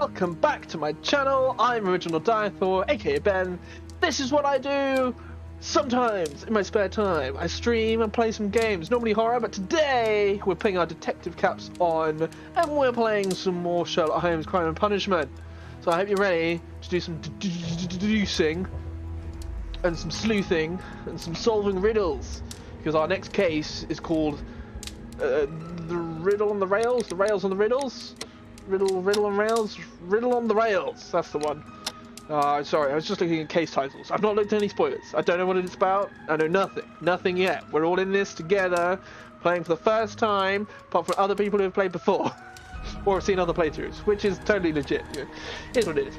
welcome back to my channel. I'm Original Diathor, aka Ben. This is what I do sometimes in my spare time. I stream and play some games, normally horror, but today we're putting our detective caps on and we're playing some more Sherlock Holmes Crime and Punishment. So I hope you're ready to do some deducing and some sleuthing and some solving riddles, because our next case is called the riddle on the rails, the rails on the riddles, riddle on rails, riddle on the rails. That's the one. Sorry, I was just looking at case titles. I've not looked at any spoilers. I don't know what it's about. I know nothing yet. We're all in this together, playing for the first time, apart from other people who have played before or have seen other playthroughs, which is totally legit. Here's what it is.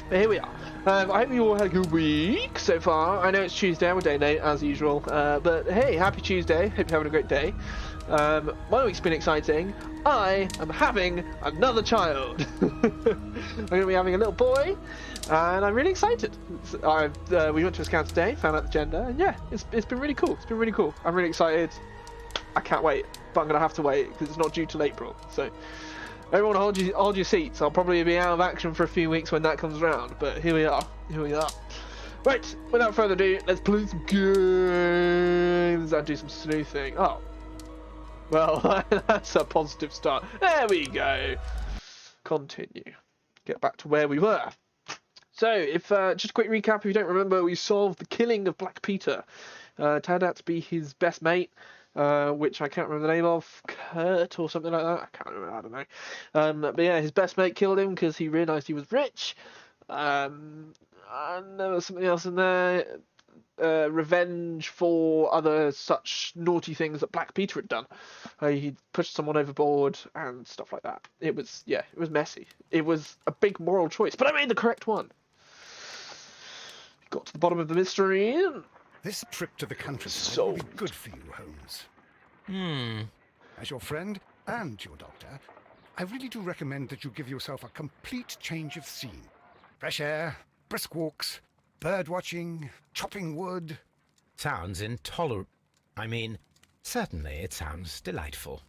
But here we are. I hope you all had a good week so far. I know it's Tuesday, we're day late as usual, but hey, happy Tuesday. Hope you're having a great day. My week's been exciting. I am having another child. I'm going to be having a little boy, and I'm really excited. We went to a scan today, found out the gender, and yeah, it's been really cool. It's been really cool. I'm really excited. I can't wait, but I'm going to have to wait because it's not due till April. So everyone hold your seats. I'll probably be out of action for a few weeks when that comes around, but here we are. Right, without further ado, let's play some games and do some sleuthing. Oh, well, that's a positive start. There we go. Continue. Get back to where we were. So, if just a quick recap, if you don't remember, we solved the killing of Black Peter. Turned out to be his best mate, which I can't remember the name of, Kurt or something like that. I can't remember. I don't know. But yeah, his best mate killed him because he realised he was rich. And there was something else in there. Revenge for other such naughty things that Black Peter had done. He pushed someone overboard and stuff like that. It was messy. It was a big moral choice, but I made the correct one. Got to the bottom of the mystery. This trip to the countryside will be good for you, Holmes. As your friend and your doctor, I really do recommend that you give yourself a complete change of scene. Fresh air, brisk walks, bird watching, chopping wood. Sounds intolerable. I mean, certainly it sounds delightful.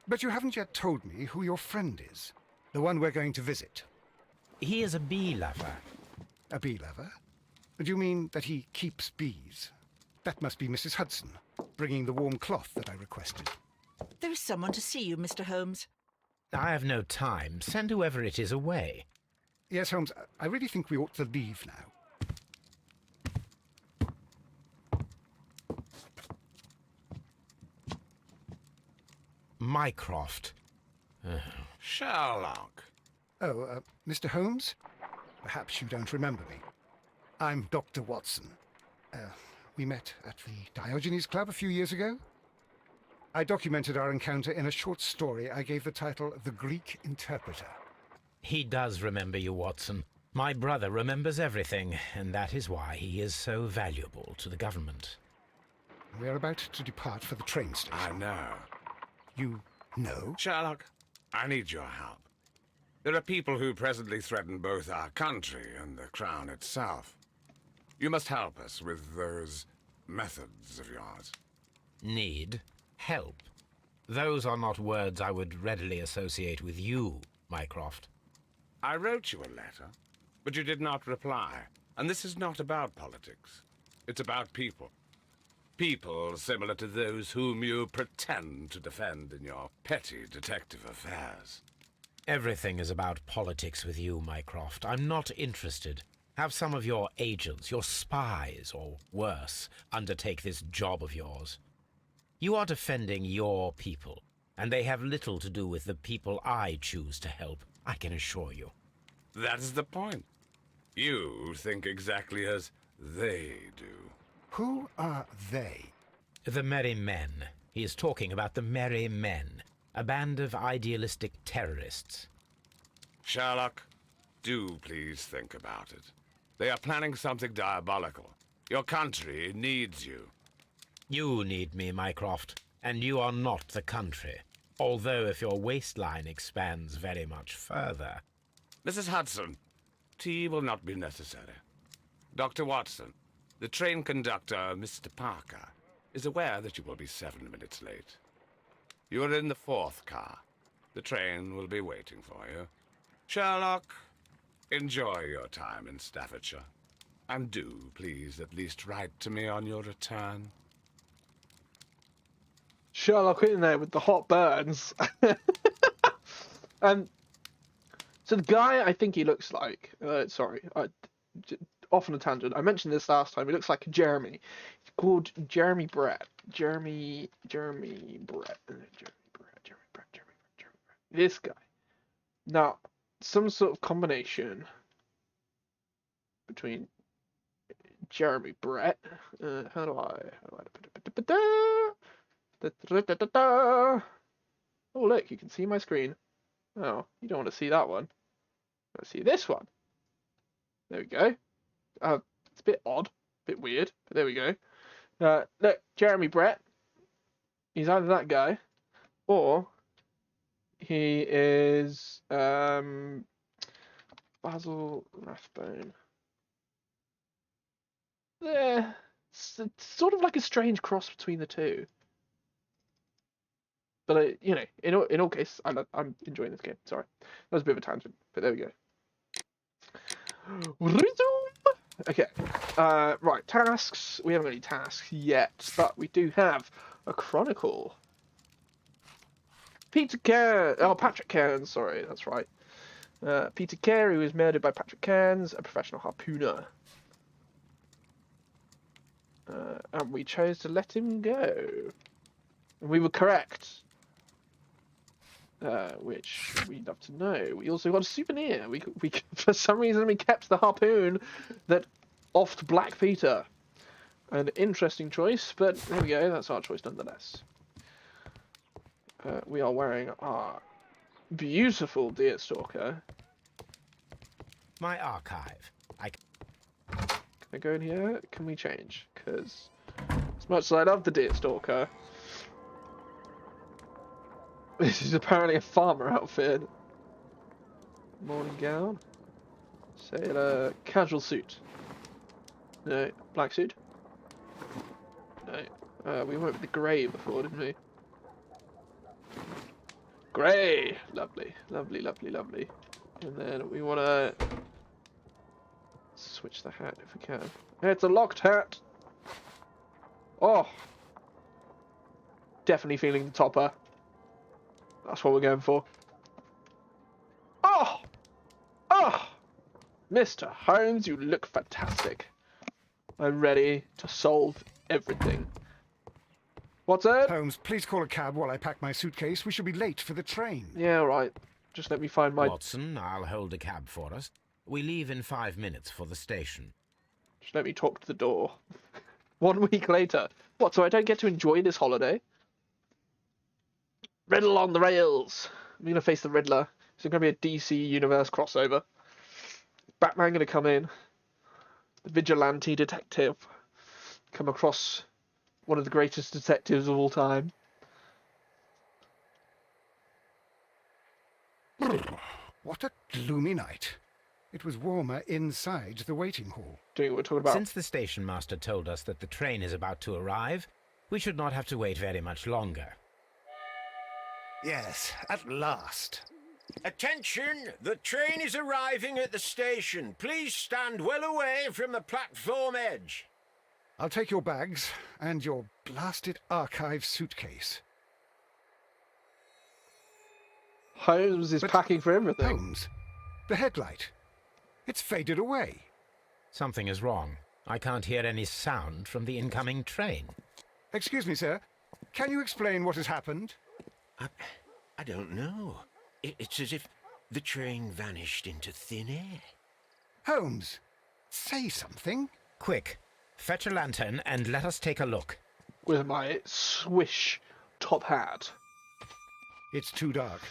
But you haven't yet told me who your friend is. The one we're going to visit. He is a bee lover. A bee lover? Do you mean that he keeps bees? That must be Mrs. Hudson, bringing the warm cloth that I requested. There is someone to see you, Mr. Holmes. I have no time. Send whoever it is away. Yes, Holmes, I really think we ought to leave now. Mycroft. Sherlock. Oh, Mr. Holmes? Perhaps you don't remember me. I'm Dr. Watson. We met at the Diogenes Club a few years ago. I documented our encounter in a short story I gave the title The Greek Interpreter. He does remember you, Watson. My brother remembers everything, and that is why he is so valuable to the government. We're about to depart for the train station. I know. You know? Sherlock, I need your help. There are people who presently threaten both our country and the Crown itself. You must help us with those methods of yours. Need? Help? Those are not words I would readily associate with you, Mycroft. I wrote you a letter, but you did not reply. And this is not about politics. It's about people. People similar to those whom you pretend to defend in your petty detective affairs. Everything is about politics with you, Mycroft. I'm not interested. Have some of your agents, your spies, or worse, undertake this job of yours. You are defending your people, and they have little to do with the people I choose to help, I can assure you. That is the point. You think exactly as they do. Who are they? The Merry Men. He is talking about the Merry Men, a band of idealistic terrorists. Sherlock, do please think about it. They are planning something diabolical. Your country needs you. You need me, Mycroft, and you are not the country. Although if your waistline expands very much further. Mrs. Hudson, tea will not be necessary. Dr. Watson, the train conductor, Mr. Parker, is aware that you will be 7 minutes late. You are in the 4th car. The train will be waiting for you. Sherlock, enjoy your time in Staffordshire. And do, please, at least write to me on your return. Sherlock in there with the hot burns. So the guy I think he looks like, off on a tangent. I mentioned this last time. He looks like Jeremy. He's called Jeremy Brett. Jeremy Brett. This guy. Now, some sort of combination between Jeremy Brett. How do I put it? Oh, look, you can see my screen. Oh, you don't want to see that one. Let's see this one. There we go. It's a bit odd, a bit weird, but there we go. Look, Jeremy Brett. He's either that guy, or he is Basil Rathbone. There, it's sort of like a strange cross between the two. But in all cases, I'm enjoying this game. Sorry, that was a bit of a tangent, but there we go. Okay, right, tasks. We haven't got any tasks yet, but we do have a chronicle. Patrick Cairns, sorry, that's right. Peter Carey was murdered by Patrick Cairns, a professional harpooner. And we chose to let him go. And we were correct. Which we'd love to know. We also got a souvenir. We for some reason we kept the harpoon that offed Black Peter. An interesting choice, but there we go. That's our choice nonetheless. We are wearing our beautiful Deerstalker. My archive. Can I go in here? Can we change? Because as much as I love the Deerstalker, this is apparently a farmer outfit. Morning gown. Sailor casual suit. No. Black suit? No. We went with the grey before, didn't we? Grey! Lovely. Lovely, lovely, lovely. And then we want to switch the hat if we can. It's a locked hat! Oh! Definitely feeling the topper. That's what we're going for. Oh! Oh! Mr. Holmes, you look fantastic. I'm ready to solve everything. What's that? Holmes, please call a cab while I pack my suitcase. We should be late for the train. Yeah, right. Just let me find my... Watson, I'll hold a cab for us. We leave in 5 minutes for the station. Just let me talk to the door. 1 week later. What, so I don't get to enjoy this holiday? Riddle on the rails. I'm going to face the Riddler. It's going to be a DC Universe crossover. Batman going to come in. The vigilante detective. Come across one of the greatest detectives of all time. What a gloomy night. It was warmer inside the waiting hall. Doing what we're talking about. Since the station master told us that the train is about to arrive, we should not have to wait very much longer. Yes, at last. Attention! The train is arriving at the station. Please stand well away from the platform edge. I'll take your bags and your blasted archive suitcase. Holmes is packing for everything. Holmes, the headlight. It's faded away. Something is wrong. I can't hear any sound from the incoming train. Excuse me, sir. Can you explain what has happened? I don't know. It's as if the train vanished into thin air. Holmes, say something. Quick, fetch a lantern and let us take a look. With my swish top hat. It's too dark.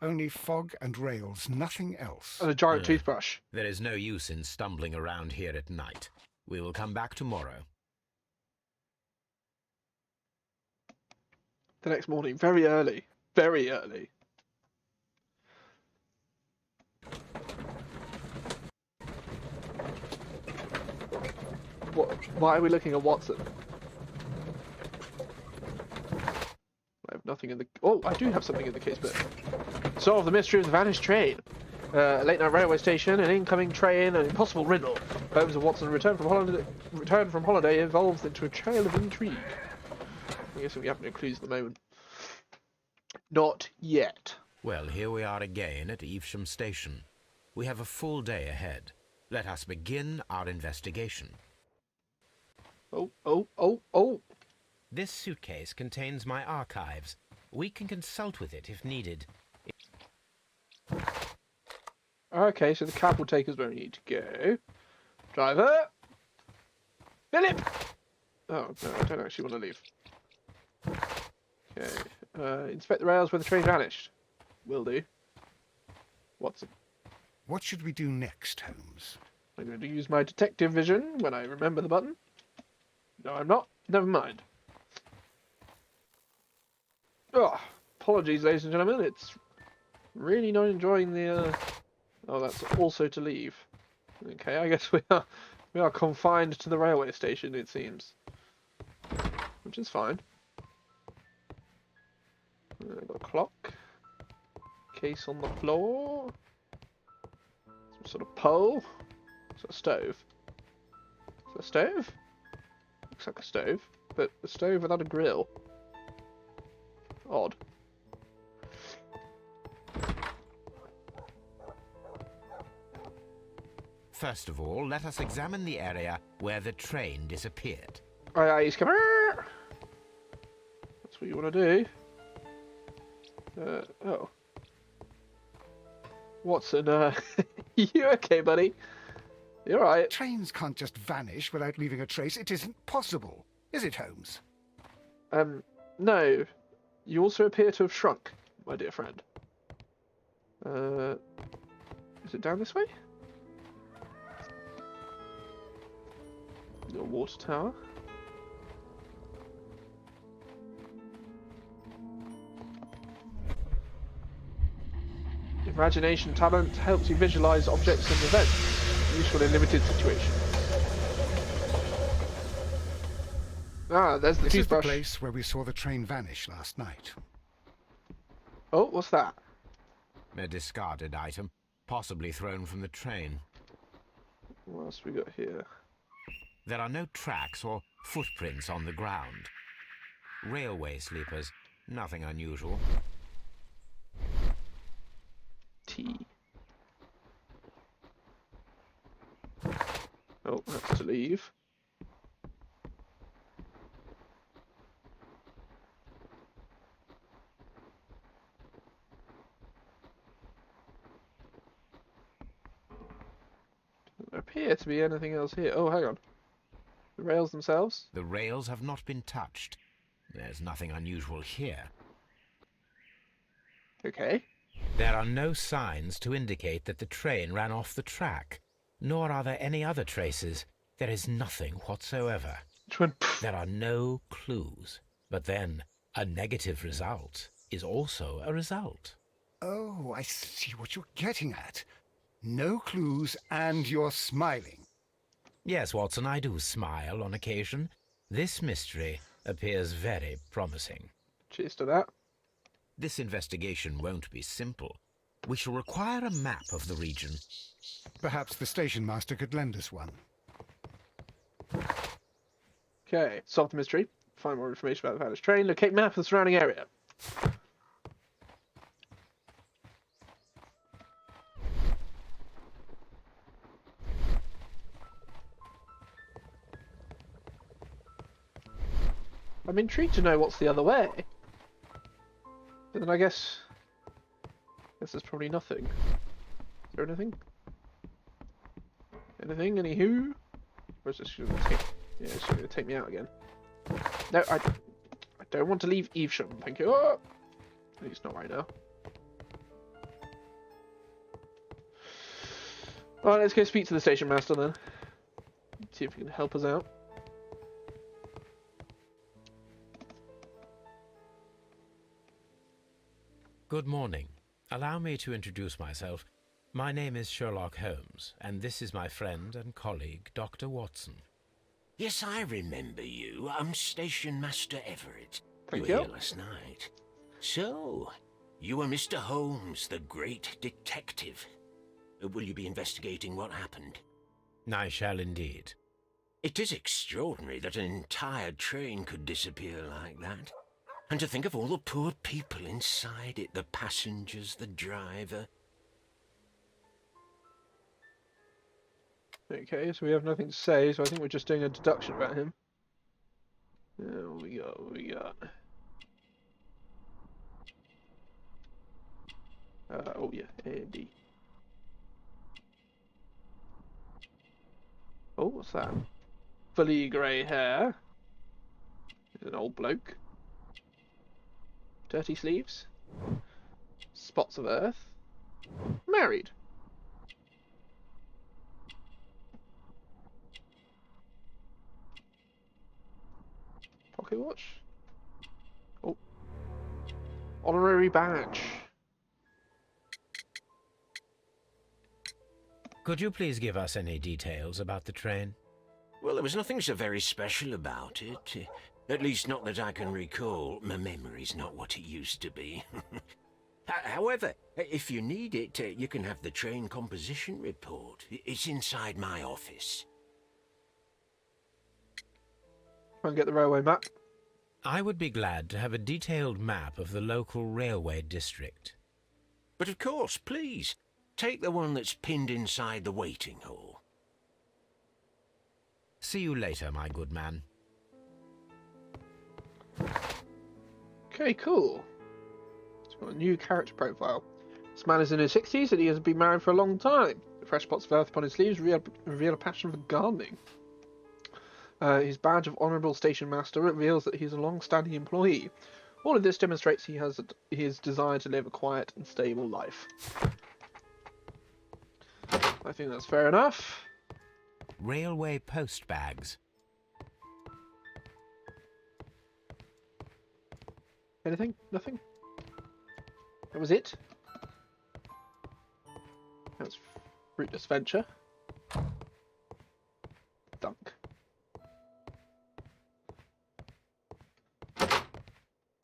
Only fog and rails, nothing else. And a giant toothbrush. There is no use in stumbling around here at night. We will come back tomorrow. The next morning, very early. Very early. Why are we looking at Watson? I have nothing in the... Oh, I do have something in the case, but... Solve the mystery of the vanished train. Late night railway station, an incoming train, an impossible riddle. Holmes and Watson return from holiday evolves into a trail of intrigue. I guess we have no clues at the moment. Not yet. Well, here we are again at Evesham Station. We have a full day ahead. Let us begin our investigation. Oh. This suitcase contains my archives. We can consult with it if needed. Okay, so the cab will take us where we need to go. Driver! Philip! Oh, no, I don't actually want to leave. Okay. Inspect the rails where the train vanished. Will do. Watson. What should we do next, Holmes? I'm going to use my detective vision when I remember the button. No, I'm not. Never mind. Oh, apologies, ladies and gentlemen. It's really not enjoying the... Oh, that's also to leave. Okay, I guess we are confined to the railway station, it seems. Which is fine. I've got a clock. Case on the floor. Some sort of pole. Is that a stove? Is that a stove? Looks like a stove, but a stove without a grill. Odd. First of all, let us examine the area where the train disappeared. Aye, he's coming. That's what you want to do. Oh. Watson, you okay, buddy? You alright? Trains can't just vanish without leaving a trace. It isn't possible. Is it, Holmes? No. You also appear to have shrunk, my dear friend. Is it down this way? Little water tower. Imagination talent helps you visualize objects and events, useful in limited situations. Ah, there's the This is the toothbrush. place where we saw the train vanish last night. Oh, what's that? A discarded item, possibly thrown from the train. What else we got here? There are no tracks or footprints on the ground. Railway sleepers, nothing unusual. Tea. Oh, that's to leave. Doesn't appear to be anything else here. Oh, hang on. The rails themselves? The rails have not been touched. There's nothing unusual here. Okay. There are no signs to indicate that the train ran off the track, nor are there any other traces. There is nothing whatsoever. Which one? There are no clues. But then, a negative result is also a result. Oh, I see what you're getting at. No clues, and you're smiling. Yes, Watson, I do smile on occasion. This mystery appears very promising. Cheers to that. This investigation won't be simple. We shall require a map of the region. Perhaps the station master could lend us one. Okay, solve the mystery. Find more information about the vanished train. Locate map of the surrounding area. I'm intrigued to know what's the other way. But then I guess there's probably nothing. Is there anything? Anything? Anywho? Or is this going to take... Yeah, it's going to take me out again. No, I don't want to leave Evesham, thank you. Oh! At least not right now. Alright, let's go speak to the station master then. See if he can help us out. Good morning. Allow me to introduce myself. My name is Sherlock Holmes, and this is my friend and colleague, Dr. Watson. Yes, I remember you. I'm Station Master Everett. Thank you were you. here last night. So, you are Mr. Holmes, the great detective. Will you be investigating what happened? I shall indeed. It is extraordinary that an entire train could disappear like that. And to think of all the poor people inside it, the passengers, the driver. Okay, so we have nothing to say, so I think we're just doing a deduction about him. What we got? Oh yeah, A and D. Oh, what's that? Fully grey hair. He's an old bloke. Dirty sleeves. Spots of earth. Married. Pocket watch. Oh. Honorary badge. Could you please give us any details about the train? Well, there was nothing so very special about it. At least not that I can recall. My memory's not what it used to be. However, if you need it, you can have the train composition report. It's inside my office. Try and get the railway map. I would be glad to have a detailed map of the local railway district. But of course, please, take the one that's pinned inside the waiting hall. See you later, my good man. Okay, cool. It's got a new character profile. This man is in his 60s and he has been married for a long time. The fresh spots of earth upon his sleeves reveal a passion for gardening. His badge of Honourable Station Master reveals that he is a long-standing employee. All of this demonstrates he has his desire to live a quiet and stable life. I think that's fair enough. Railway post bags. Anything? Nothing? That was it? That's Fruitless Venture. Dunk.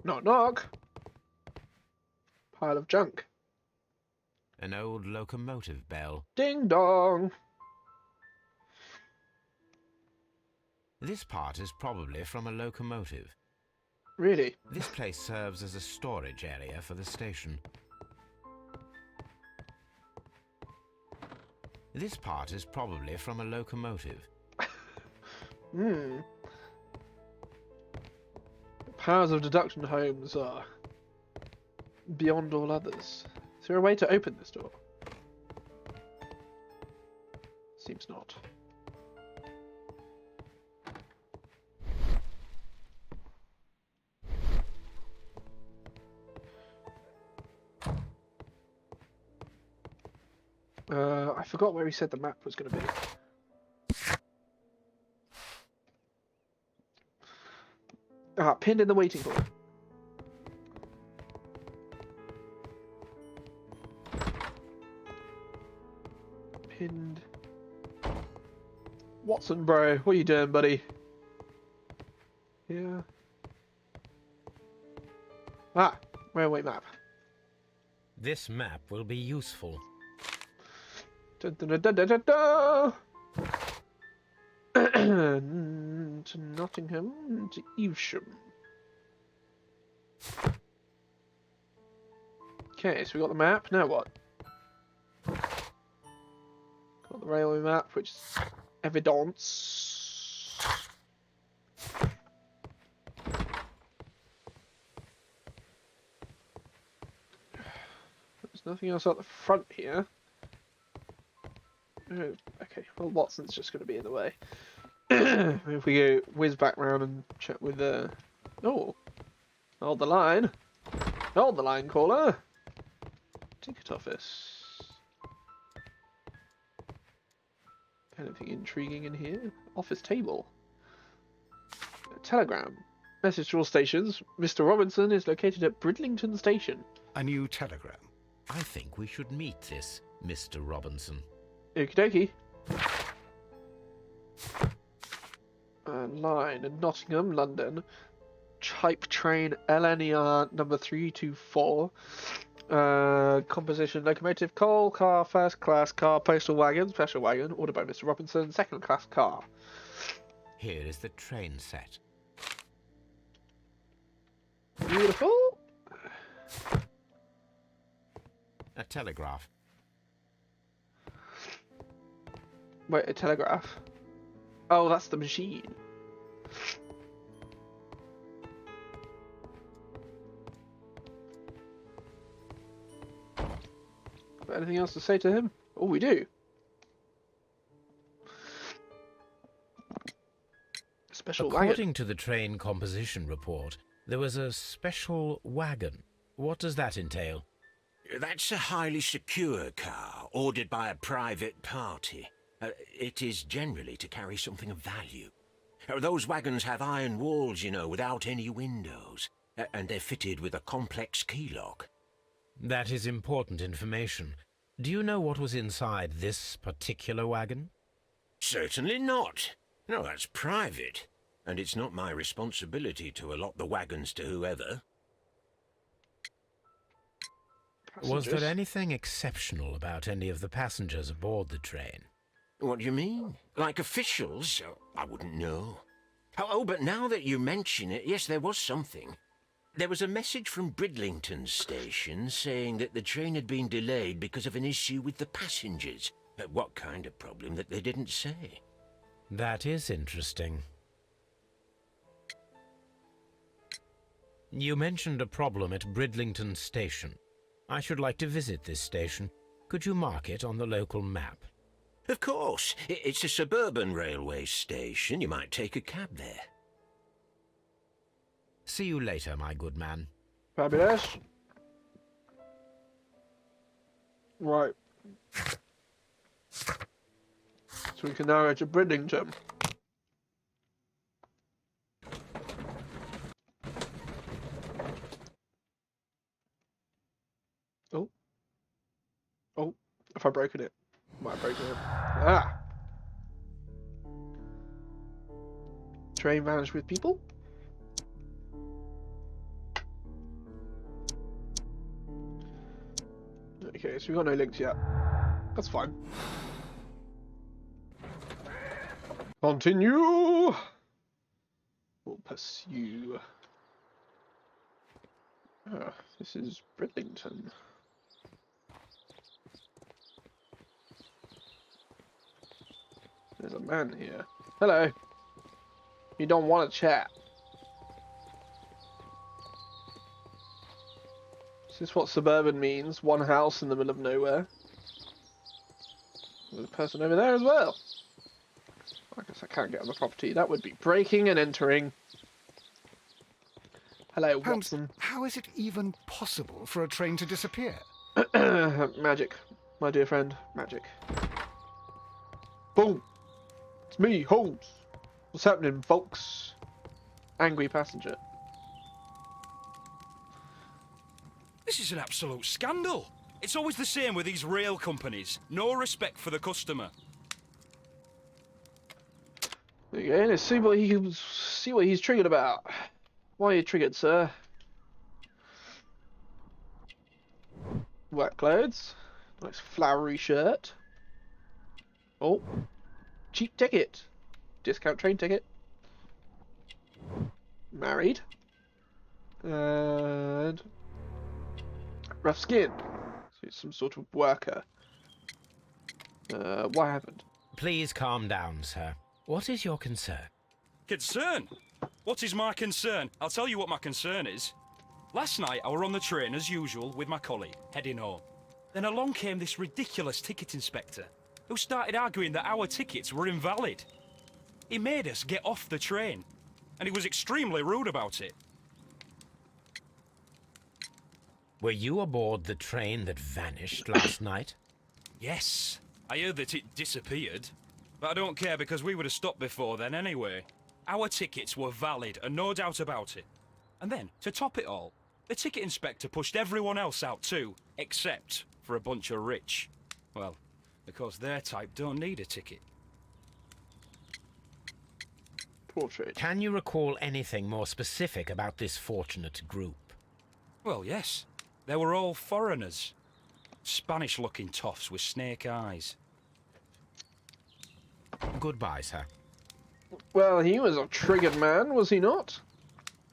Knock knock! Pile of junk. An old locomotive bell. Ding dong! This part is probably from a locomotive. Really? This place serves as a storage area for the station. This part is probably from a locomotive. Hmm. The powers of deduction, Holmes, are beyond all others. Is there a way to open this door? Seems not. I forgot where he said the map was going to be. Ah, pinned in the waiting hall. Pinned. Watson, bro, what are you doing, buddy? Yeah. Ah, railway map. This map will be useful. Dun, dun, dun, dun, dun, dun, dun. To Nottingham, to Evesham. Okay, so we got the map. Now what? Got the railway map, which is evidence. There's nothing else at the front here. Oh, okay, well, Watson's just going to be in the way. If we go whiz back round and chat with oh, hold the line. Hold the line, caller. Ticket office. Anything intriguing in here? Office table. A telegram. Message to all stations. Mr. Robinson is located at Bridlington Station. A new telegram. I think we should meet this Mr. Robinson. Okie dokie. Line in Nottingham, London. Type train LNER number 324. Composition: locomotive, coal car, first class car, postal wagon, special wagon, ordered by Mr. Robinson, second class car. Here is the train set. Beautiful. A telegraph. Wait, a telegraph? Oh, that's the machine. Anything else to say to him? Oh, we do. Special wagon. According to the train composition report, there was a special wagon. What does that entail? That's a highly secure car, ordered by a private party. It is generally to carry something of value. Those wagons have iron walls, you know, without any windows. And they're fitted with a complex key lock. That is important information. Do you know what was inside this particular wagon? Certainly not. No, that's private. And it's not my responsibility to allot the wagons to whoever. Was there anything exceptional about any of the passengers aboard the train? What do you mean? Like officials? I wouldn't know. Oh, but now that you mention it, yes, there was something. There was a message from Bridlington station saying that the train had been delayed because of an issue with the passengers. What kind of problem that they didn't say? That is interesting. You mentioned a problem at Bridlington station. I should like to visit this station. Could you mark it on the local map? Of course. It's a suburban railway station. You might take a cab there. See you later, my good man. Fabulous. Right. So we can now go to Bridlington. Oh. Oh, if I broken it. Might have broken it. Ah! Train vanished with people? Okay, so we've got no links yet. That's fine. Continue! We'll pursue. Ah, this is Bridlington. There's a man here. Hello. You don't want to chat. Is this what suburban means? One house in the middle of nowhere. There's a person over there as well. I guess I can't get on the property. That would be breaking and entering. Hello, Holmes, Watson. how is it even possible for a train to disappear? Magic, my dear friend. Magic. Boom! It's me, Holmes. What's happening, folks? Angry passenger. This is an absolute scandal. It's always the same with these rail companies. No respect for the customer. There you go. Let's see what he's triggered about. Why are you triggered, sir? Work clothes. Nice flowery shirt. Oh. Cheap ticket. Discount train ticket. Married. And rough skin. So he's some sort of worker. What happened? Please calm down, sir. What is your concern? Concern? What is my concern? I'll tell you what my concern is. Last night I were on the train as usual with my colleague, heading home. Then along came this ridiculous ticket inspector, who started arguing that our tickets were invalid. He made us get off the train, and he was extremely rude about it. Were you aboard the train that vanished last night? Yes, I heard that it disappeared. But I don't care because we would have stopped before then anyway. Our tickets were valid and no doubt about it. And then, to top it all, the ticket inspector pushed everyone else out too, except for a bunch of rich. Well, because their type don't need a ticket. Portrait. Can you recall anything more specific about this fortunate group? Well, yes. They were all foreigners. Spanish-looking toffs with snake eyes. Goodbye, sir. Well, he was a triggered man, was he not?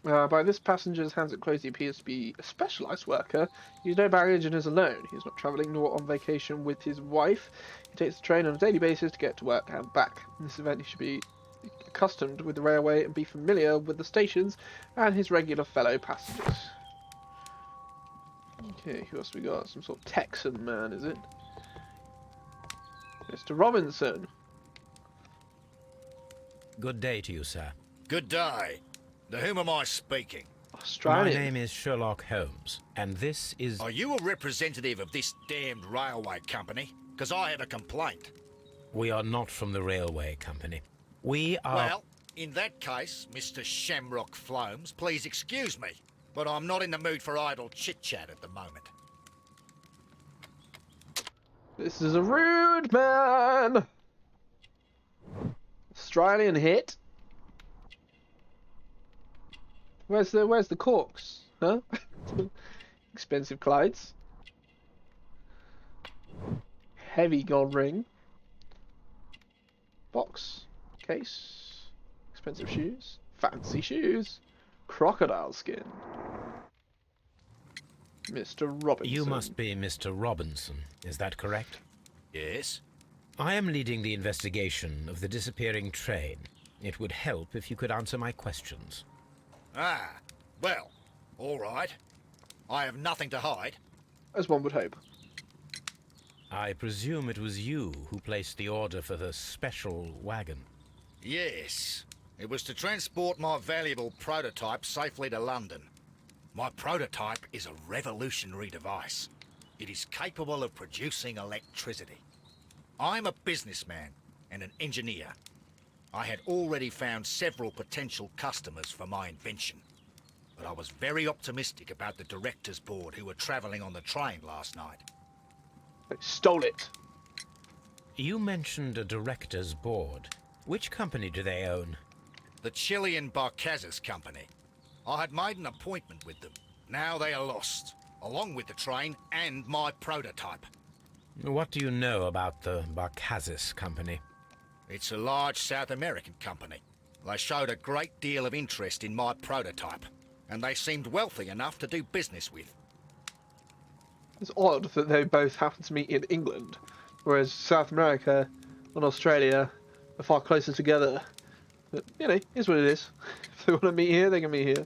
By this passenger's hands it closed, he appears to be a specialised worker. He has no baggage and is alone. He is not travelling nor on vacation with his wife. He takes the train on a daily basis to get to work and back. In this event, he should be accustomed with the railway and be familiar with the stations and his regular fellow passengers. Okay, who else we got? Some sort of Texan man, is it? Mr. Robinson. Good day to you, sir. Good day. To whom am I speaking? Australian. My name is Sherlock Holmes, and this is... Are you a representative of this damned railway company? Because I have a complaint. We are not from the railway company. We are... Well, in that case, Mr. Shamrock Flomes, please excuse me, but I'm not in the mood for idle chit-chat at the moment. This is a rude man. Australian hit. Where's the corks? Huh? Expensive Clydes. Heavy gold ring. Box. Case. Expensive shoes. Fancy shoes. Crocodile skin. Mr. Robinson. You must be Mr. Robinson, is that correct? Yes? I am leading the investigation of the disappearing train. It would help if you could answer my questions. Ah, well, all right. I have nothing to hide. As one would hope. I presume it was you who placed the order for the special wagon. Yes. It was to transport my valuable prototype safely to London. My prototype is a revolutionary device. It is capable of producing electricity. I'm a businessman and an engineer. I had already found several potential customers for my invention, but I was very optimistic about the directors' board who were travelling on the train last night. They stole it. You mentioned a director's board. Which company do they own? The Chilean Barcazas Company. I had made an appointment with them. Now they are lost, along with the train and my prototype. What do you know about the Barcazas Company? It's a large South American company. They showed a great deal of interest in my prototype, and they seemed wealthy enough to do business with. It's odd that they both happen to meet in England, whereas South America and Australia are far closer together. But, you know, here's what it is. If they want to meet here, they can meet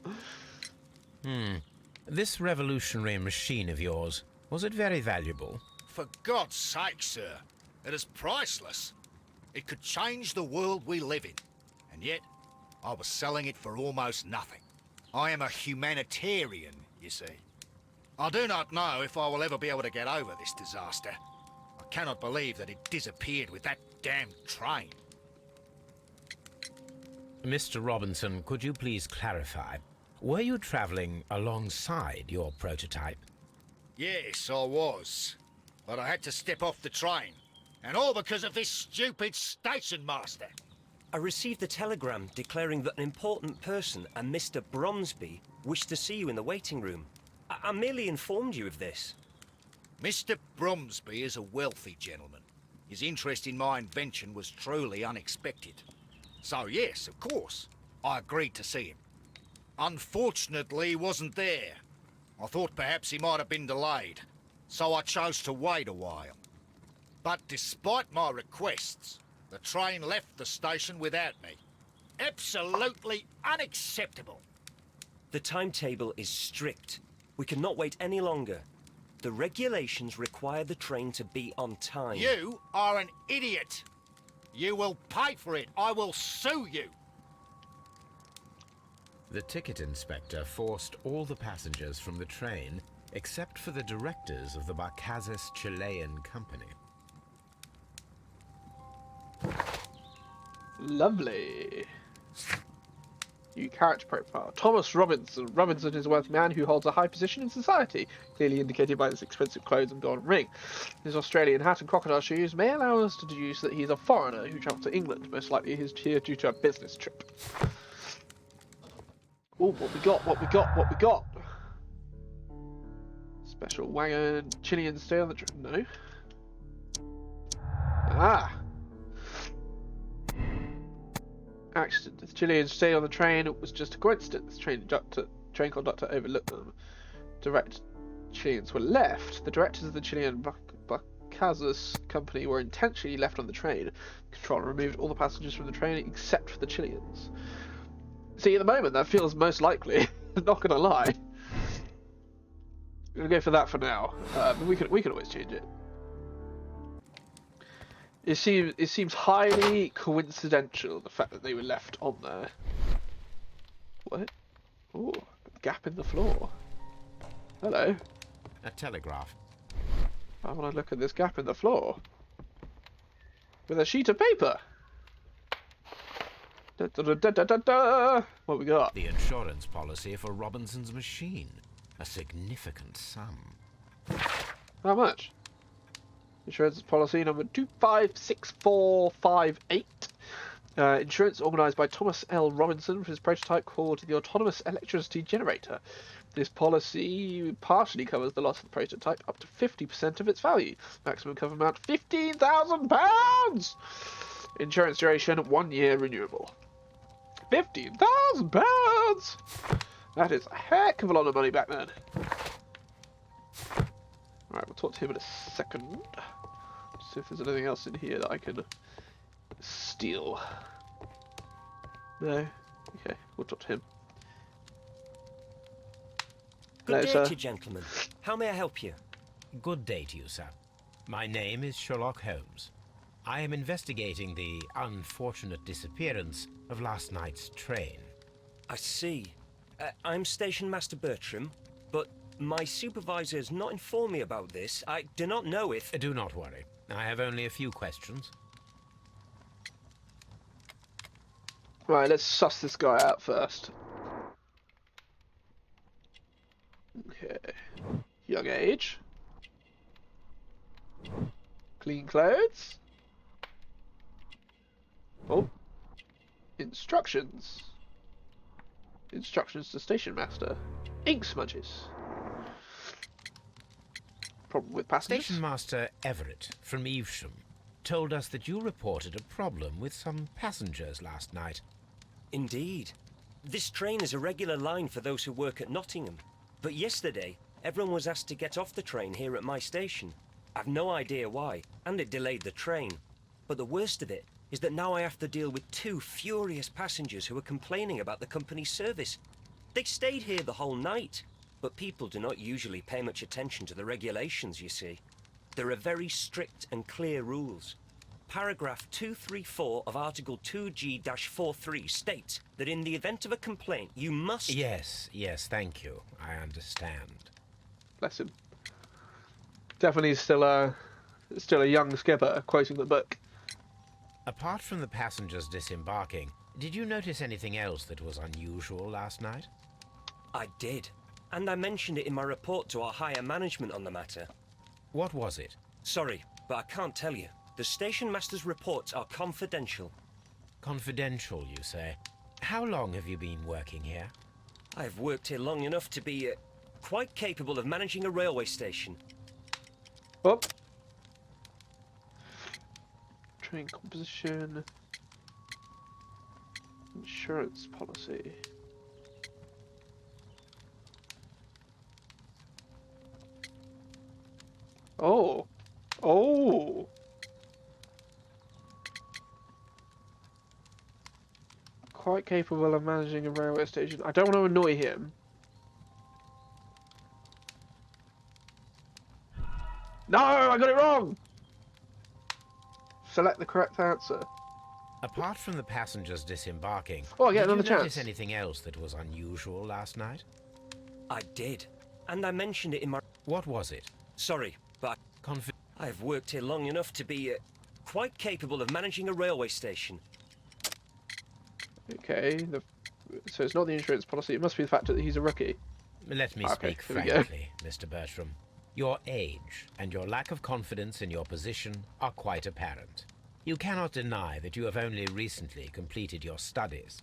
here. This revolutionary machine of yours, was it very valuable? For God's sake, sir, it is priceless. It could change the world we live in, and yet I was selling it for almost nothing. I am a humanitarian, you see. I do not know if I will ever be able to get over this disaster. I cannot believe that it disappeared with that damned train. Mr. Robinson, could you please clarify? Were you traveling alongside your prototype? Yes, I was. But I had to step off the train. And all because of this stupid station master. I received a telegram declaring that an important person, a Mr. Bromsby, wished to see you in the waiting room. I merely informed you of this. Mr. Bromsby is a wealthy gentleman. His interest in my invention was truly unexpected. So yes, of course, I agreed to see him. Unfortunately, he wasn't there. I thought perhaps he might have been delayed, so I chose to wait a while. But despite my requests, the train left the station without me. Absolutely unacceptable. The timetable is strict. We cannot wait any longer. The regulations require the train to be on time. You are an idiot. You will pay for it. I will sue you. The ticket inspector forced all the passengers from the train except for the directors of the Barcazas Chilean Company. Lovely. New character profile. Thomas Robinson. Robinson is a wealthy man who holds a high position in society, clearly indicated by his expensive clothes and golden ring. His Australian hat and crocodile shoes may allow us to deduce that he is a foreigner who travelled to England. Most likely he is here due to a business trip. Oh, what we got, what we got, what we got. Special wagon. Chilean stay on the train. No. Ah! Accident. The Chileans stay on the train. It was just a coincidence. Train conductor overlooked them. Direct Chileans were left. The directors of the Chilean Bacazas company were intentionally left on the train. The controller removed all the passengers from the train except for the Chileans. See, at the moment, that feels most likely. Not gonna lie. I'm gonna go for that for now. But we can always change it. It seems highly coincidental, the fact that they were left on there. What? Ooh, a gap in the floor. Hello. A telegraph. I want to look at this gap in the floor. With a sheet of paper. Da, da, da, da, da, da. What we got? The insurance policy for Robinson's machine. A significant sum. How much? Insurance policy number 256458. Insurance organised by Thomas L. Robinson for his prototype called the Autonomous Electricity Generator. This policy partially covers the loss of the prototype up to 50% of its value. Maximum cover amount £15,000! Insurance duration 1 year renewable. £15,000! That is a heck of a lot of money back then. Alright, we'll talk to him in a second. See if there's anything else in here that I can steal. No? Okay, we'll talk to him. Good Hello, day sir. to you, gentlemen. How may I help you? Good day to you, sir. My name is Sherlock Holmes. I am investigating the unfortunate disappearance of last night's train. I see. I'm Station Master Bertram, but my supervisor has not informed me about this. I do not know if... Do not worry. I have only a few questions. Right, let's suss this guy out first. Okay. Young age. Clean clothes. Oh. Instructions. Instructions to Station Master. Ink smudges. Problem with passengers? Station Master Everett from Evesham told us that you reported a problem with some passengers last night. Indeed. This train is a regular line for those who work at Nottingham. But yesterday, everyone was asked to get off the train here at my station. I've no idea why, and it delayed the train. But the worst of it is that now I have to deal with 2 furious passengers who are complaining about the company's service. They stayed here the whole night, but people do not usually pay much attention to the regulations, you see. There are very strict and clear rules. Paragraph 234 of Article 2G-43 states that in the event of a complaint, you must... Yes, thank you. I understand. Bless him. Definitely still a young skipper, quoting the book. Apart from the passengers disembarking, did you notice anything else that was unusual last night? I did. And I mentioned it in my report to our higher management on the matter. What was it? Sorry, but I can't tell you. The station master's reports are confidential. Confidential, you say? How long have you been working here? I've worked here long enough to be quite capable of managing a railway station. Oh. Train composition. Insurance policy. Oh. Oh. Quite capable of managing a railway station. I don't want to annoy him. No, I got it wrong! Select the correct answer. Apart from the passengers disembarking, Oh, I get did another you chance. notice anything else that was unusual last night? I did. And I mentioned it in my... What was it? Sorry, but I've worked here long enough to be quite capable of managing a railway station. Okay, so it's not the insurance policy, it must be the fact that he's a rookie. Let me Okay, speak here we go. frankly, Mr. Bertram. Your age and your lack of confidence in your position are quite apparent. You cannot deny that you have only recently completed your studies.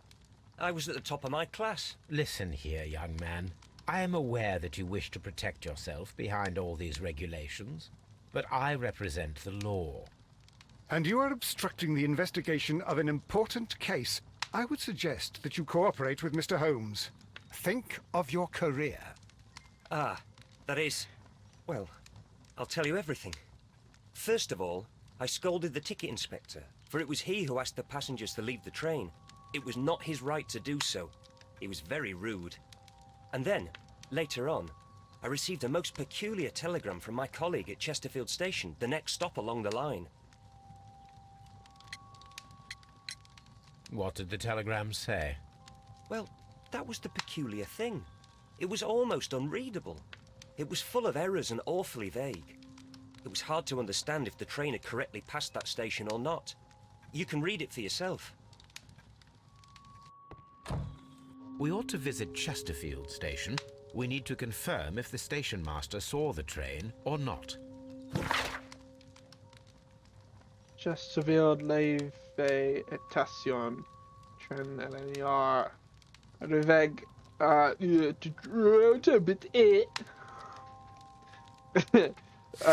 I was at the top of my class. Listen here, young man. I am aware that you wish to protect yourself behind all these regulations, but I represent the law. And you are obstructing the investigation of an important case. I would suggest that you cooperate with Mr. Holmes. Think of your career. Ah, that is... well, I'll tell you everything. First of all, I scolded the ticket inspector, for it was he who asked the passengers to leave the train. It was not his right to do so. He was very rude. And then, later on, I received a most peculiar telegram from my colleague at Chesterfield Station, the next stop along the line. What did the telegram say? Well, that was the peculiar thing. It was almost unreadable. It was full of errors and awfully vague. It was hard to understand if the train had correctly passed that station or not. You can read it for yourself. We ought to visit Chesterfield Station. We need to confirm if the station master saw the train or not. Chesterfield Leve Station. Tren LNER. Reveg.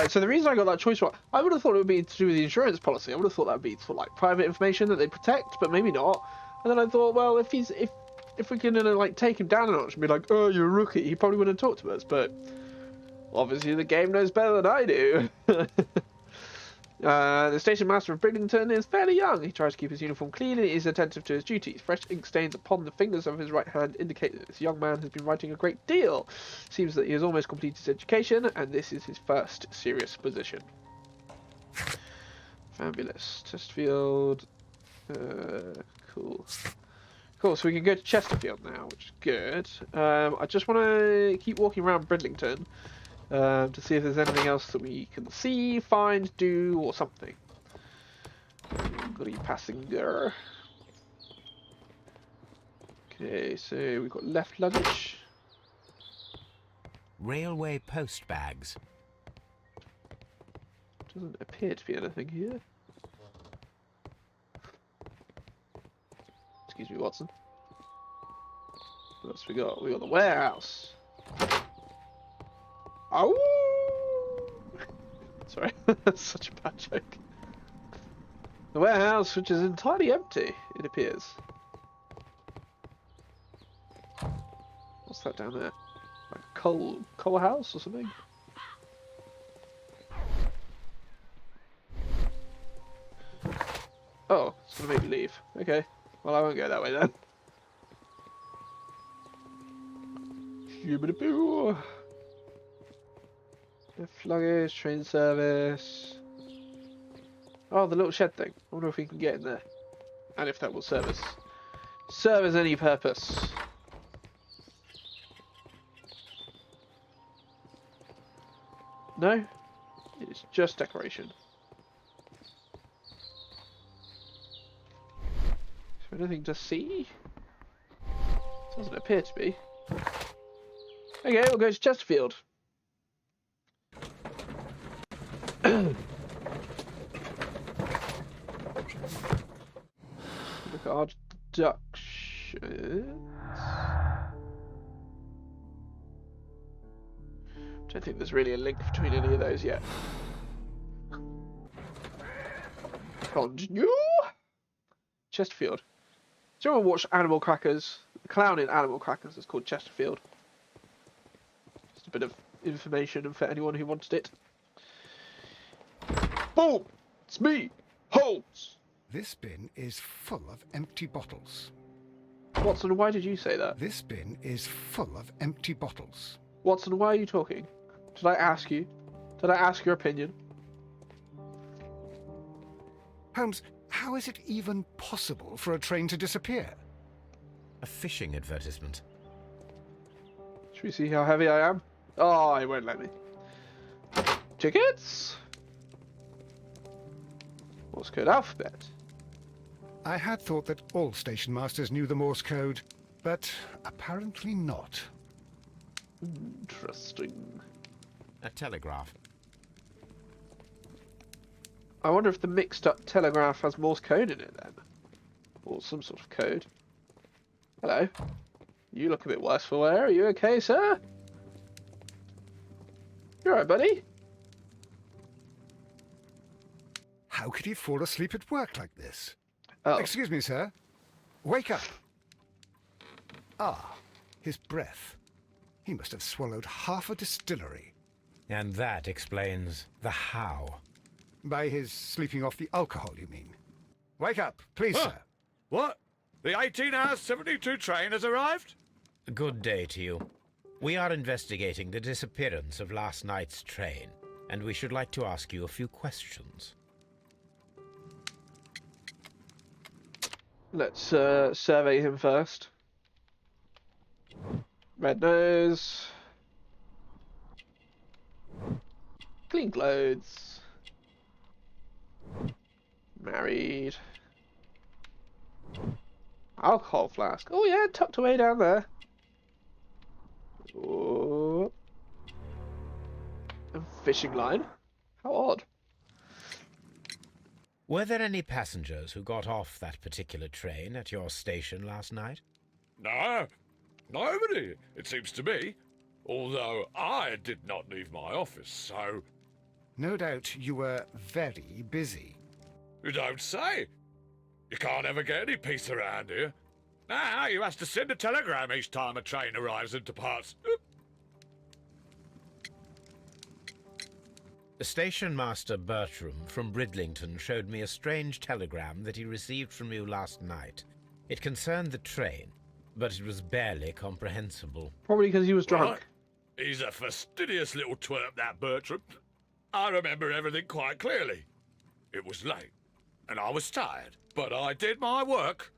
So the reason I got that choice one, I would have thought it would be to do with the insurance policy. I would have thought that would be sort of like private information that they protect, but maybe not. And then I thought, well, if we can like take him down a notch and be like, oh, you're a rookie, he probably wouldn't talk to us. But obviously the game knows better than I do. The station master of Bridlington is fairly young. He tries to keep his uniform clean and is attentive to his duties. Fresh ink stains upon the fingers of his right hand indicate that this young man has been writing a great deal. Seems that he has almost completed his education, and this is his first serious position. Fabulous. Chesterfield. Cool. Cool, so we can go to Chesterfield now, which is good. I just want to keep walking around Bridlington. To see if there's anything else that we can see, find, do, or something. Got a passenger. Okay, so we've got left luggage. Railway post bags. Doesn't appear to be anything here. Excuse me, Watson. What else we got? We got the warehouse. Oh! Sorry, that's such a bad joke. The warehouse, which is entirely empty, it appears. What's that down there? Like a coal house or something? Oh, it's gonna make me leave. Okay, well I won't go that way then. Shoo-ba-da-boo. Luggage, train service. Oh, the little shed thing. I wonder if we can get in there. And if that will serve as any purpose. No? It's just decoration. Is there anything to see? Doesn't appear to be. Okay, we'll go to Chesterfield. Look at our deductions. Don't think there's really a link between any of those yet. Continue. Chesterfield. Do you ever watch Animal Crackers? The clown in Animal Crackers is called Chesterfield. Just a bit of information for anyone who wanted it. Boom! It's me, Holmes! This bin is full of empty bottles. Watson, why did you say that? This bin is full of empty bottles. Watson, why are you talking? Did I ask you? Did I ask your opinion? Holmes, how is it even possible for a train to disappear? A fishing advertisement. Should we see how heavy I am? Oh, it won't let me. Tickets? Morse code alphabet. I had thought that all station masters knew the Morse code, but apparently not. Interesting. A telegraph. I wonder if the mixed up telegraph has Morse code in it then. Or some sort of code. Hello. You look a bit worse for wear. Are you okay, sir? You alright, buddy? How could he fall asleep at work like this? Oh. Excuse me, sir. Wake up. Ah, his breath. He must have swallowed half a distillery. And that explains the how. By his sleeping off the alcohol, you mean? Wake up, please, sir. What? The 18-hour 72 train has arrived? Good day to you. We are investigating the disappearance of last night's train, and we should like to ask you a few questions. Let's survey him first. Red nose. Clean clothes. Married. Alcohol flask. Oh yeah, tucked away down there. Oh. A fishing line. How odd. Were there any passengers who got off that particular train at your station last night? No, nobody, it seems to me. Although I did not leave my office, so... No doubt you were very busy. You don't say. You can't ever get any peace around here. Now you have to send a telegram each time a train arrives and departs. Station Master Bertram from Bridlington showed me a strange telegram that he received from you last night. It concerned the train, but it was barely comprehensible. Probably because he was drunk. Right. He's a fastidious little twerp, that Bertram. I remember everything quite clearly. It was late, and I was tired, but I did my work.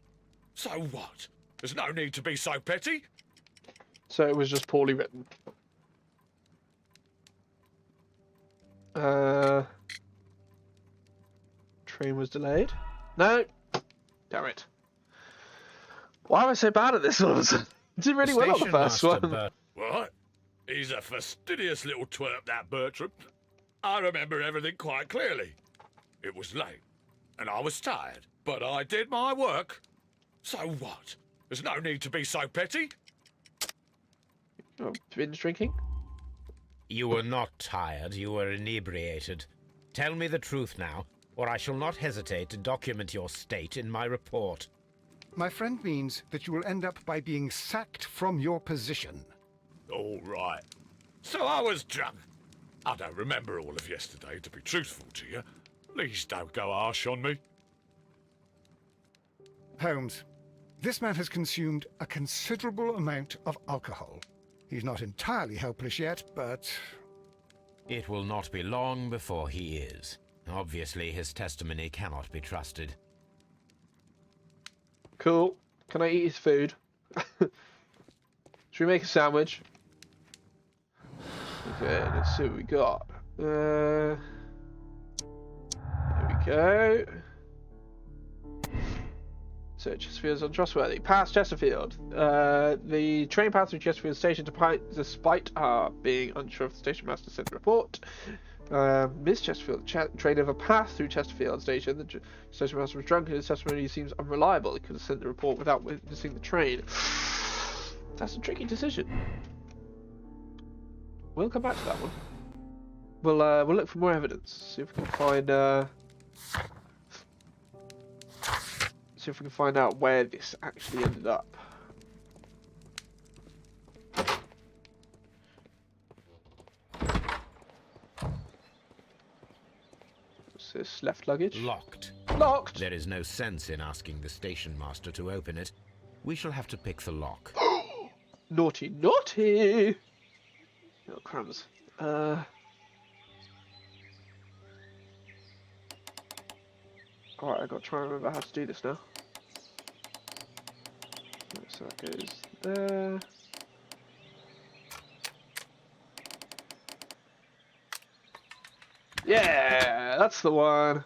So what? There's no need to be so petty. So it was just poorly written. Train was delayed. No. Damn it. Why am I so bad at this all of a sudden? Did really well on the first one. What? He's a fastidious little twerp, that Bertram. I remember everything quite clearly. It was late, and I was tired, but I did my work. So what? There's no need to be so petty. Oh, binge drinking? You were not tired, you were inebriated. Tell me the truth now, or I shall not hesitate to document your state in my report. My friend means that you will end up by being sacked from your position. All right. So I was drunk. I don't remember all of yesterday, to be truthful to you. Please don't go harsh on me. Holmes, this man has consumed a considerable amount of alcohol. He's not entirely helpless yet, but... It will not be long before he is. Obviously, his testimony cannot be trusted. Cool. Can I eat his food? Should we make a sandwich? Okay, let's see what we got. There we go. So Chesterfield's untrustworthy. Past Chesterfield. The train passed through Chesterfield station despite being unsure if the station master sent the report. Miss Chesterfield, train never passed through Chesterfield station. The station master was drunk and his testimony seems unreliable. He could have sent the report without witnessing the train. That's a tricky decision. We'll come back to that one. We'll look for more evidence. See if we can find see if we can find out where this actually ended up. What's this? Left luggage? Locked. Locked! There is no sense in asking the station master to open it. We shall have to pick the lock. Naughty, naughty! Oh, crumbs. Alright, I've got to try and remember how to do this now. So that goes there. Yeah, that's the one.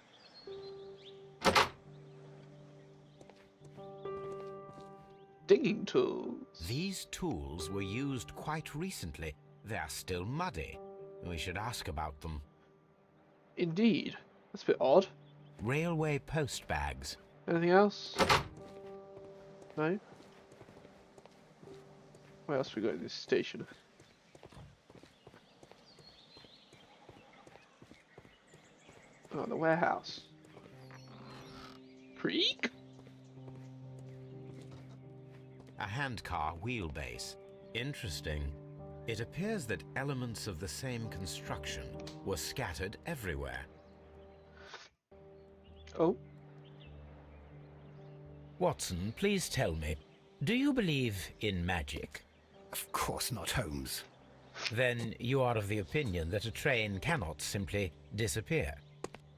Digging tools. These tools were used quite recently. They are still muddy. We should ask about them. Indeed. That's a bit odd. Railway post bags. Anything else? No? What else we got in this station? Oh, the warehouse. Creek? A handcar wheelbase. Interesting. It appears that elements of the same construction were scattered everywhere. Oh. Watson, please tell me, do you believe in magic? Of course not, Holmes. Then you are of the opinion that a train cannot simply disappear.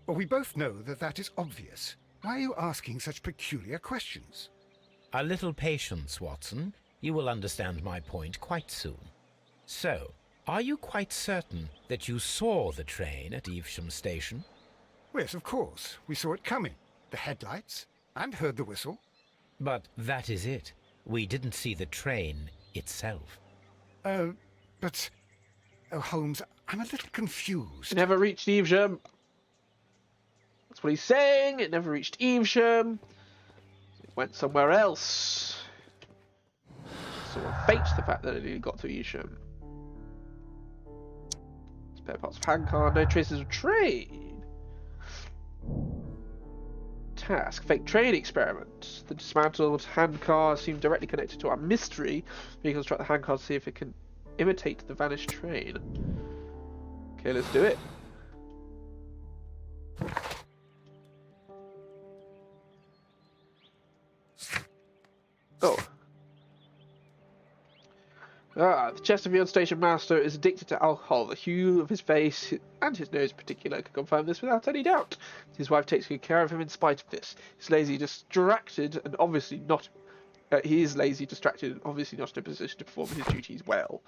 Well, we both know that that is obvious. Why are you asking such peculiar questions? A little patience, Watson. You will understand my point quite soon. So, are you quite certain that you saw the train at Evesham Station? Yes, of course. We saw it coming. The headlights, and heard the whistle. But that is it. We didn't see the train itself. But... Oh, Holmes, I'm a little confused. It never reached Evesham. That's what he's saying. It never reached Evesham. It went somewhere else. Someone faked the fact that it only got to Evesham. Spare parts of handcar, no traces of train. Task, fake train experiment. The dismantled handcar seemed directly connected to our mystery. Reconstruct the handcar to see if it can imitate the vanished train. Okay, let's do it. Oh. The Chesterfield station master is addicted to alcohol. The hue of his face and his nose in particular can confirm this without any doubt. His wife takes good care of him in spite of this. He's lazy, distracted, and obviously not... he is lazy, distracted, and obviously not in a position to perform his duties well.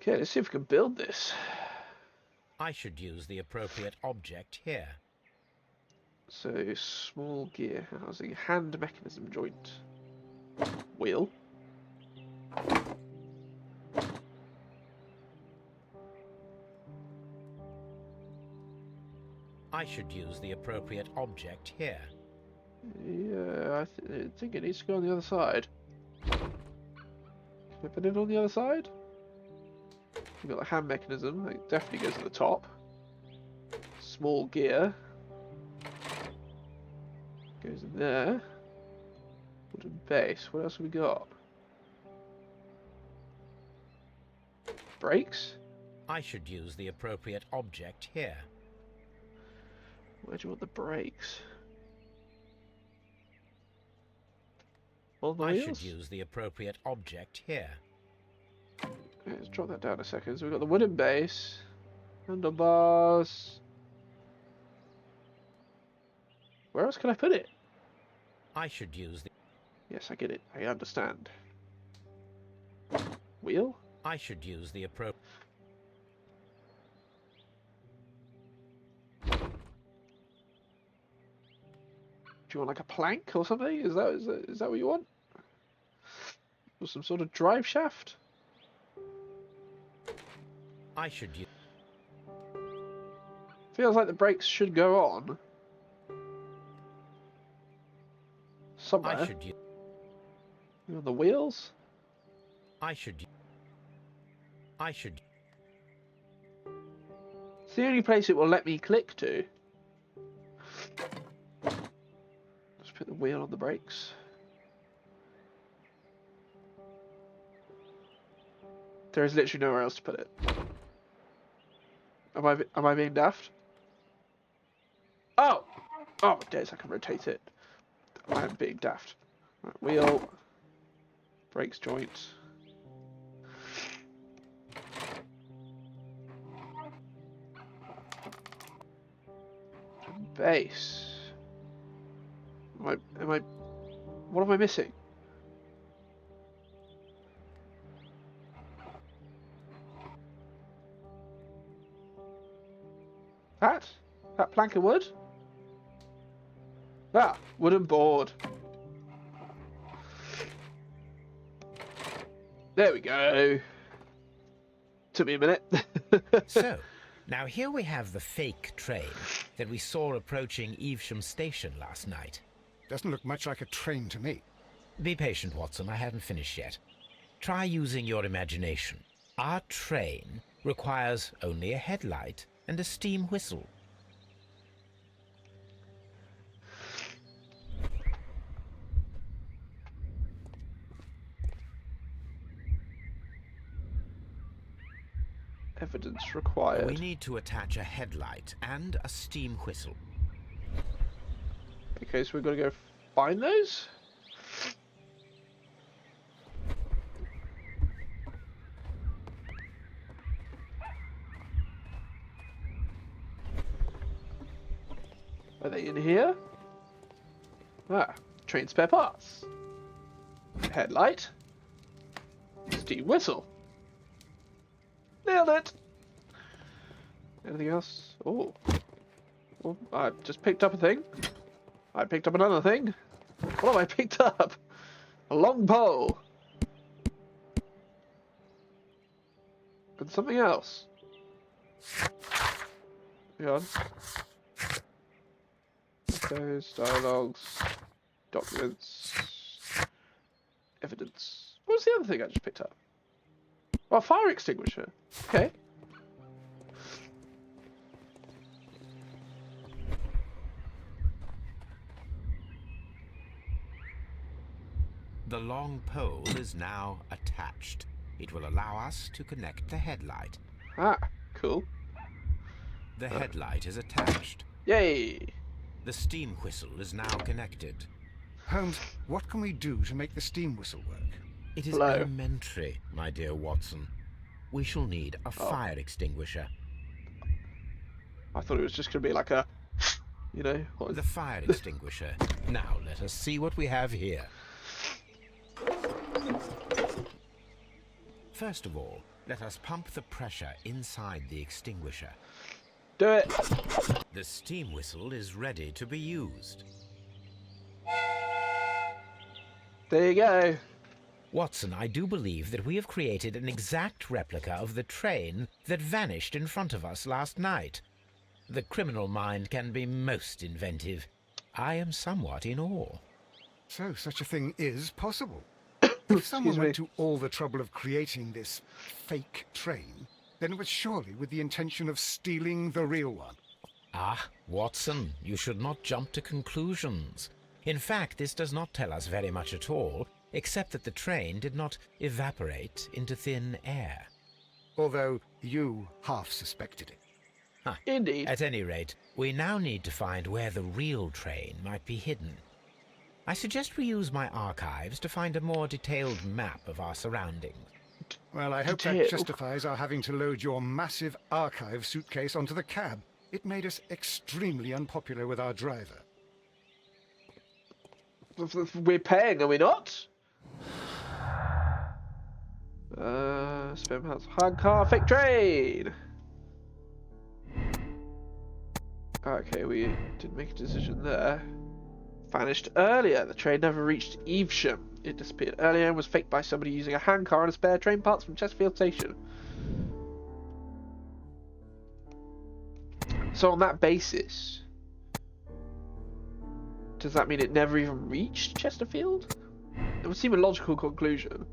Okay, let's see if we can build this. I should use the appropriate object here. So, small gear housing, hand mechanism joint, wheel. I should use the appropriate object here. Yeah, I think it needs to go on the other side. Can I put it on the other side? We've got the hand mechanism, it definitely goes at the top. Small gear. Goes in there. Wooden base. What else have we got? Brakes? I should use the appropriate object here. Where do you want the brakes? On the I wheels? should use the appropriate object here. Okay, let's drop that down a second. So we've got the wooden base, handlebars. Where else can I put it? I should use the... Yes, I get it. I understand. Wheel? I should use the appropriate... Do you want like a plank or something? Is that what you want? Or some sort of drive shaft? I should use... Feels like the brakes should go on. Somewhere. I should use... On the wheels? I should... I should... It's the only place it will let me click to. Just put the wheel on the brakes. There is literally nowhere else to put it. Am I being daft? Oh! Oh, days, I can rotate it. I am being daft. Right, wheel. Brakes joint. Base. What am I missing? That plank of wood? Ah, wooden board. There we go. Took me a minute. So, now here we have the fake train that we saw approaching Evesham Station last night. Doesn't look much like a train to me. Be patient, Watson. I haven't finished yet. Try using your imagination. Our train requires only a headlight and a steam whistle. Evidence required. We need to attach a headlight and a steam whistle. Okay, so we've got to go find those? Are they in here? Ah, train spare parts. Headlight. Steam whistle. Nailed it! Anything else? Oh. Oh, I just picked up a thing. I picked up another thing. What have I picked up? A long pole. And something else. Hang on. Photos, dialogues, documents, evidence. What was the other thing I just picked up? Oh, a fire extinguisher. Okay. The long pole is now attached. It will allow us to connect the headlight. Ah, cool. The headlight is attached. Yay! The steam whistle is now connected. Holmes, what can we do to make the steam whistle work? It is Hello. elementary, my dear Watson. We shall need a fire extinguisher. I thought it was just going to be like a, you know... What The fire extinguisher. Now let us see what we have here. First of all, let us pump the pressure inside the extinguisher. Do it! The steam whistle is ready to be used. There you go. Watson, I do believe that we have created an exact replica of the train that vanished in front of us last night. The criminal mind can be most inventive. I am somewhat in awe. So, such a thing is possible. If someone went to all the trouble of creating this fake train, then it was surely with the intention of stealing the real one. Ah, Watson, you should not jump to conclusions. In fact, this does not tell us very much at all, except that the train did not evaporate into thin air. Although you half suspected it. Indeed. At any rate, we now need to find where the real train might be hidden. I suggest we use my archives to find a more detailed map of our surroundings. Well, I hope that justifies our having to load your massive archive suitcase onto the cab. It made us extremely unpopular with our driver. We're paying, are we not? Spam house. Hard car, fake train! Okay, we didn't make a decision there. Vanished earlier. The train never reached Evesham. It disappeared earlier and was faked by somebody using a handcar and a spare train parts from Chesterfield Station. So on that basis, does that mean it never even reached Chesterfield? It would seem a logical conclusion.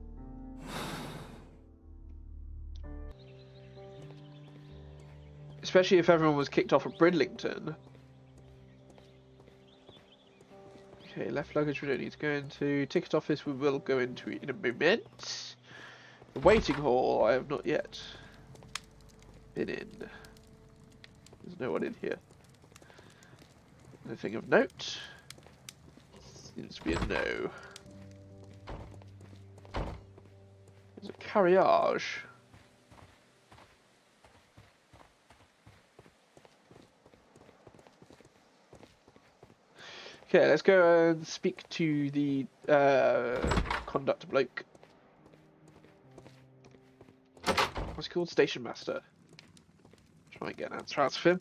Especially if everyone was kicked off at Bridlington. Okay, left luggage we don't need to go into. Ticket office we will go into in a moment. The waiting hall I have not yet been in. There's no one in here. Anything of note? Seems to be a no. There's a carriage. Okay, let's go and speak to the conductor bloke. What's he called? Station master. Try and get an answer out of him.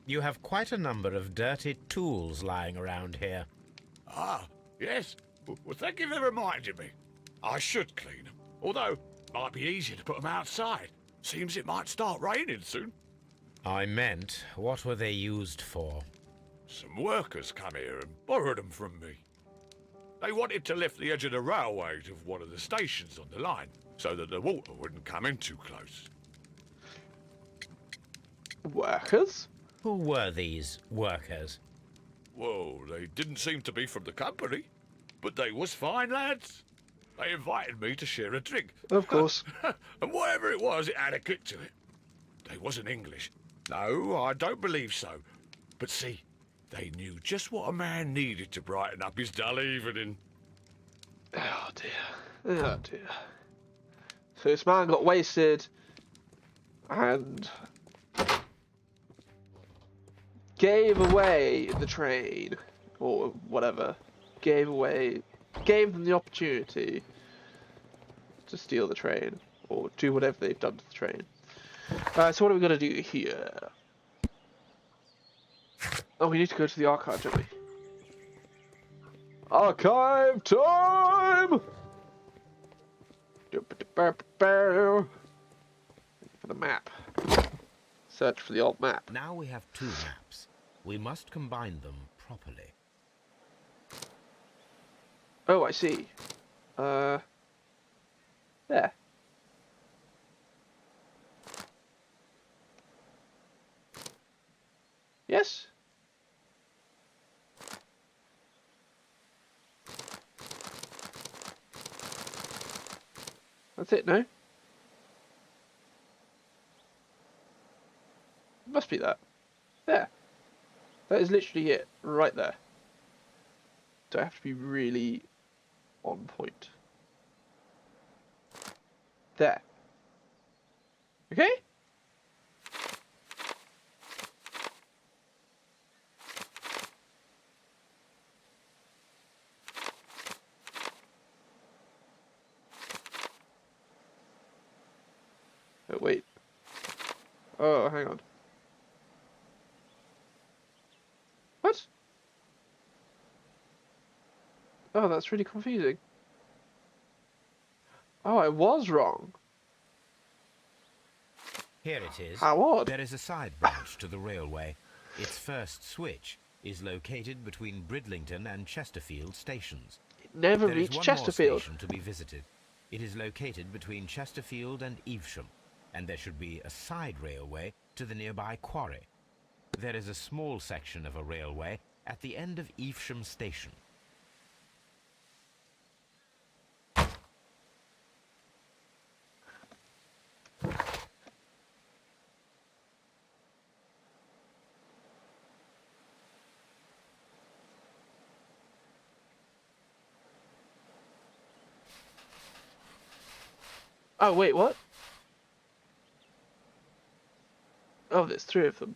You have quite a number of dirty tools lying around here. Ah, yes. Well, thank you for reminding me. I should clean them. Although, might be easier to put them outside. Seems it might start raining soon. I meant, what were they used for? Some workers come here and borrowed them from me. They wanted to lift the edge of the railway to one of the stations on the line, so that the water wouldn't come in too close. Workers? Who were these workers? Well, they didn't seem to be from the company, but they was fine lads. They invited me to share a drink. Of course. And whatever it was, it had a kick to it. They wasn't English. No, I don't believe so. But see, they knew just what a man needed to brighten up his dull evening. Oh dear. Oh dear. So this man got wasted and gave away the train, or whatever. Gave them the opportunity to steal the train, or do whatever they've done to the train. So what are we going to do here? Oh, we need to go to the archive, don't we? Archive time! For the map. Search for the old map. Now we have 2 maps. We must combine them properly. Oh, I see. There. Yes? That's it, no? Must be that. There. That is literally it, right there. Do I have to be really on point? There. Okay? Oh, wait. Oh, hang on. What? Oh, that's really confusing. Oh, I was wrong. Here it is. How odd. There is a side branch to the railway. Its first switch is located between Bridlington and Chesterfield stations. It never There is reached one Chesterfield. more station to be visited. It is located between Chesterfield and Evesham, and there should be a side railway to the nearby quarry. There is a small section of a railway at the end of Evesham station. Oh, wait, what? Oh, there's 3 of them.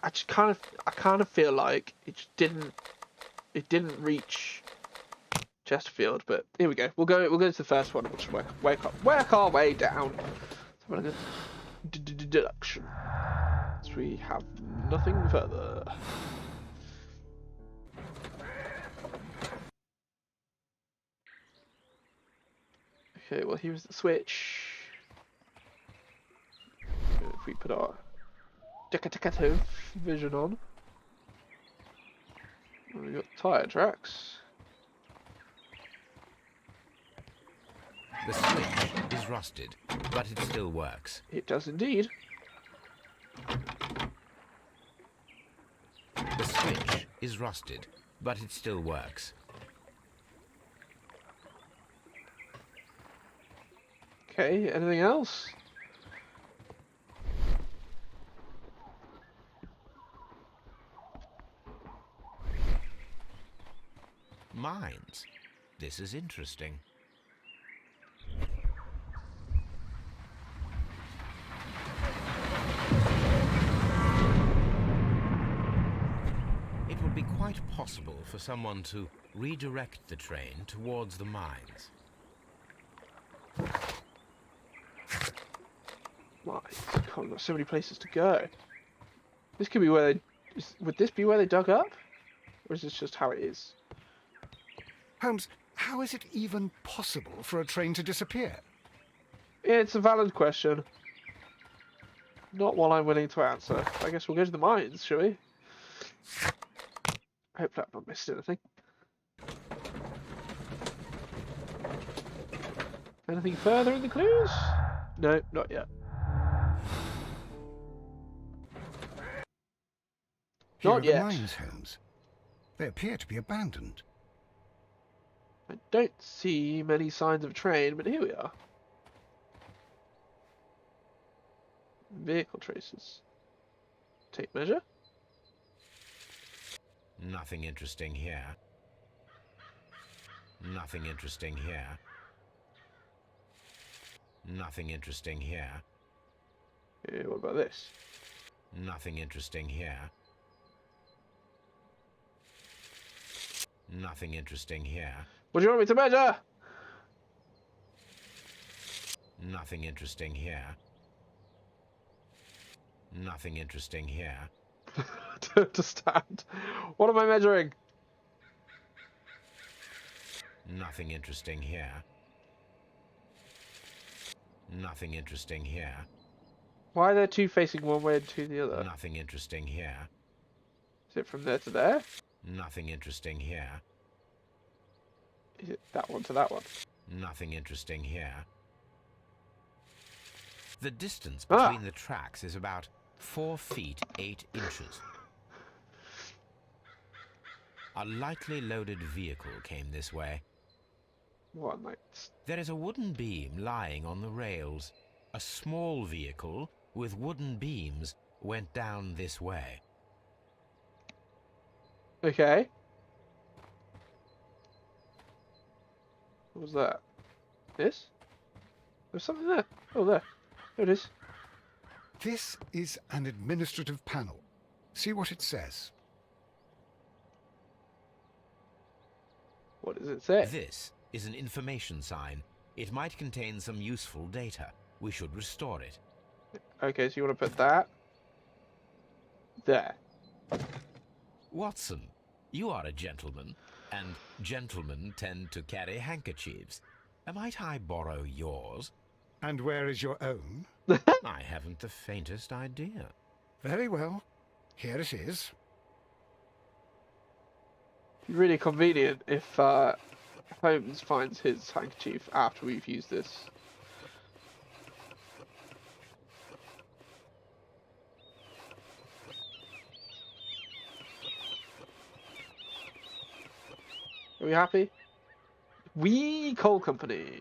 I just kind of feel like it just didn't reach Chesterfield, but here we go. We'll go to the first one. We'll just work our way down. So I'm gonna deduction. So we have nothing further. Okay, well here's the switch. If we put our decative vision on, we got tire tracks. The switch is rusted, but it still works. It does indeed. The switch is rusted, but it still works. Okay, anything else? Mines. This is interesting. It would be quite possible for someone to redirect the train towards the mines. My God, we've got so many places to go. This could be where they... Would this be where they dug up? Or is this just how it is? Holmes, how is it even possible for a train to disappear? Yeah, it's a valid question. Not while I'm willing to answer. I guess we'll go to the mines, shall we? I hope I've not missed anything. Anything further in the clues? No, not yet. Here Not are yet. the mines, Holmes. They appear to be abandoned. I don't see many signs of a train, but here we are. Vehicle traces. Tape measure. Nothing interesting here. Nothing interesting here. Nothing interesting here. What about this? Nothing interesting here. Nothing interesting here. What do you want me to measure? Nothing interesting here. Nothing interesting here. I don't understand. What am I measuring? Nothing interesting here. Nothing interesting here. Why are there two facing one way and two the other? Nothing interesting here. Is it from there to there? Nothing interesting here. Is it that one to that one? Nothing interesting here. The distance between the tracks is about 4 feet 8 inches. A lightly loaded vehicle came this way. What, like... There is a wooden beam lying on the rails. A small vehicle with wooden beams went down this way. Okay. What was that? This? There's something there. Oh, there. There it is. This is an administrative panel. See what it says. What does it say? This is an information sign. It might contain some useful data. We should restore it. Okay, so you want to put that there. Watson, you are a gentleman, and gentlemen tend to carry handkerchiefs. Might I borrow yours? And where is your own? I haven't the faintest idea. Very well. Here it is. Really convenient if Holmes finds his handkerchief after we've used this. Are we happy? We Coal Company.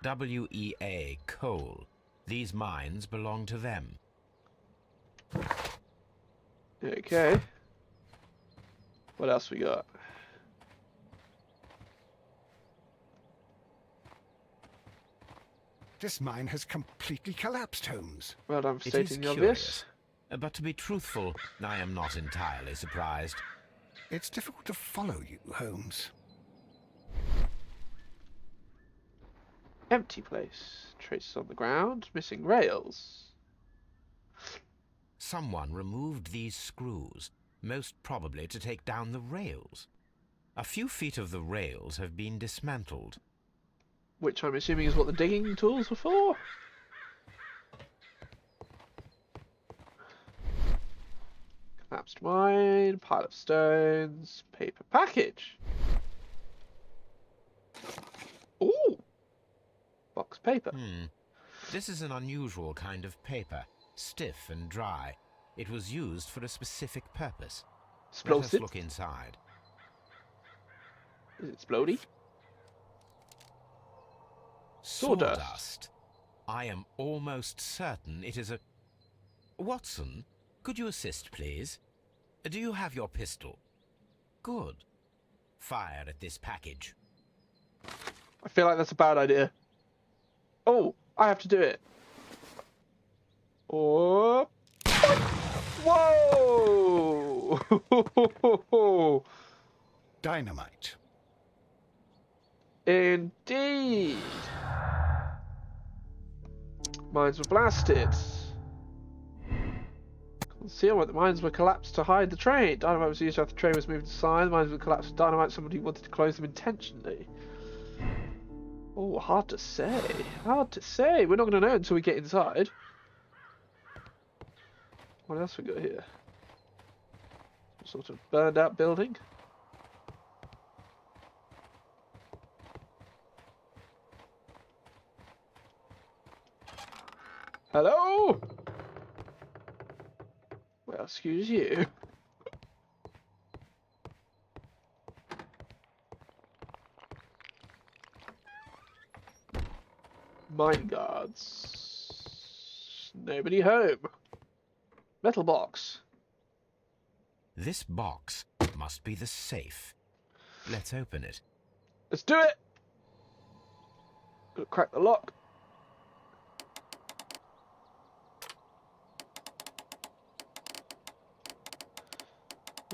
WEA Coal. These mines belong to them. Okay. What else we got? This mine has completely collapsed, Holmes. Well done for It is stating the curious, obvious. but to be truthful, I am not entirely surprised. It's difficult to follow you, Holmes. Empty place. Traces on the ground. Missing rails. Someone removed these screws, most probably to take down the rails. A few feet of the rails have been dismantled. Which I'm assuming is what the digging tools were for? Collapsed mine, pile of stones, paper package. Ooh! Box paper. This is an unusual kind of paper, stiff and dry. It was used for a specific purpose. Let us Explosive. look inside. Is it splody? Sawdust. I am almost certain it is a... Watson, could you assist, please? Do you have your pistol? Good. Fire at this package. I feel like that's a bad idea. Oh, I have to do it. Oh. Whoa! Dynamite. Indeed. Mines were blasted. Conceal where the mines were collapsed to hide the train. Dynamite was used after the train was moved inside. The mines were collapsed with dynamite. Somebody wanted to close them intentionally. Oh, hard to say. Hard to say. We're not going to know until we get inside. What else we got here? Some sort of burned out building. Hello? Well, excuse you. Mine guards. Nobody home. Metal box. This box must be the safe. Let's open it. Let's do it! Gonna crack the lock.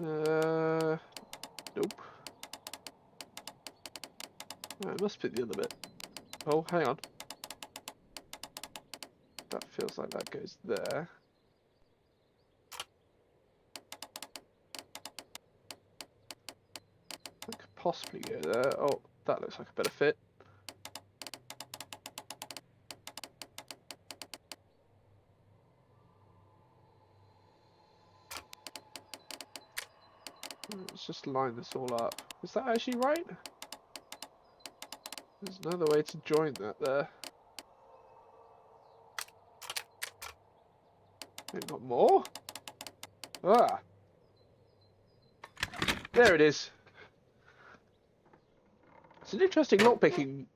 Nope. Oh, it must be the other bit. Oh, hang on. That feels like that goes there. That could possibly go there. Oh, that looks like a better fit. Let's just line this all up. Is that actually right? There's another way to join that there. We've got more? Ah! There it is. It's an interesting lockpicking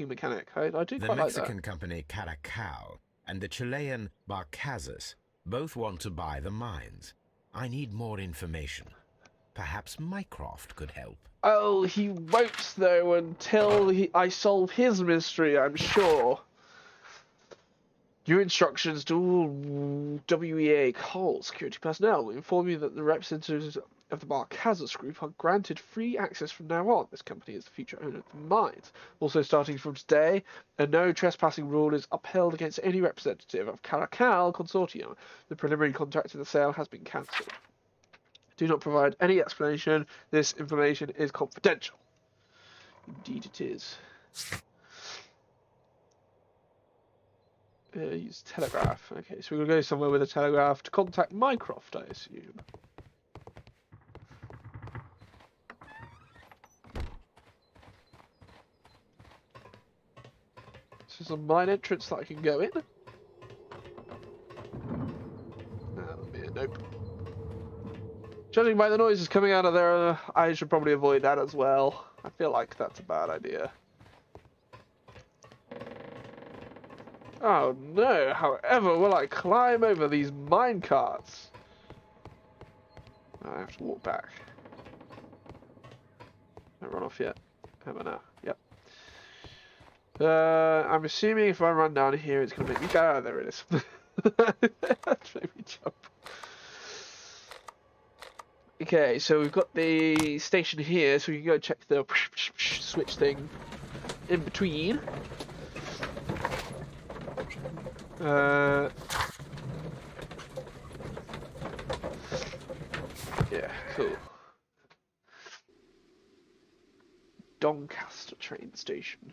mechanic. I do The quite like Mexican that. company Caracal and the Chilean Barcazas both want to buy the mines. I need more information. Perhaps Mycroft could help. Oh, he won't though until I solve his mystery, I'm sure. Your instructions to all WEA Cole security personnel will inform you that the representatives of the Barcazas group are granted free access from now on. This company is the future owner of the mines. Also, starting from today, a no trespassing rule is upheld against any representative of Caracal Consortium. The preliminary contract in the sale has been cancelled. Do not provide any explanation. This information is confidential. Indeed it is. Use telegraph. Okay, so we're going to go somewhere with a telegraph to contact Mycroft, I assume. This is a mine entrance that I can go in. Nope. Judging by the noises coming out of there, I should probably avoid that as well. I feel like that's a bad idea. Oh no, however will I climb over these mine carts? I have to walk back. Don't run off yet. Am I now? Yep. I'm assuming if I run down here, it's going to make me go. Oh, there it is. That's made me jump. Okay, so we've got the station here, so we can go check the switch thing in between. Yeah, cool. Doncaster train station.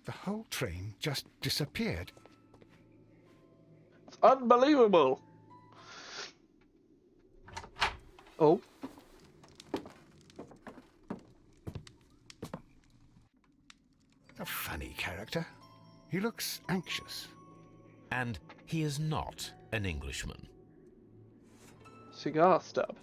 The whole train just disappeared. It's unbelievable. Oh. A funny character. He looks anxious. And he is not an Englishman. Cigar stub.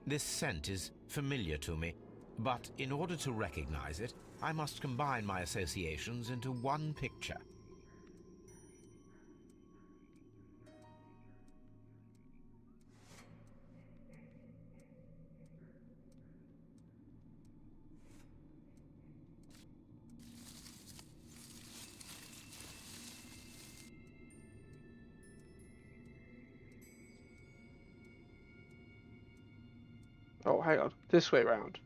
This scent is familiar to me, but in order to recognize it, I must combine my associations into one picture. Oh, hang on. This way round.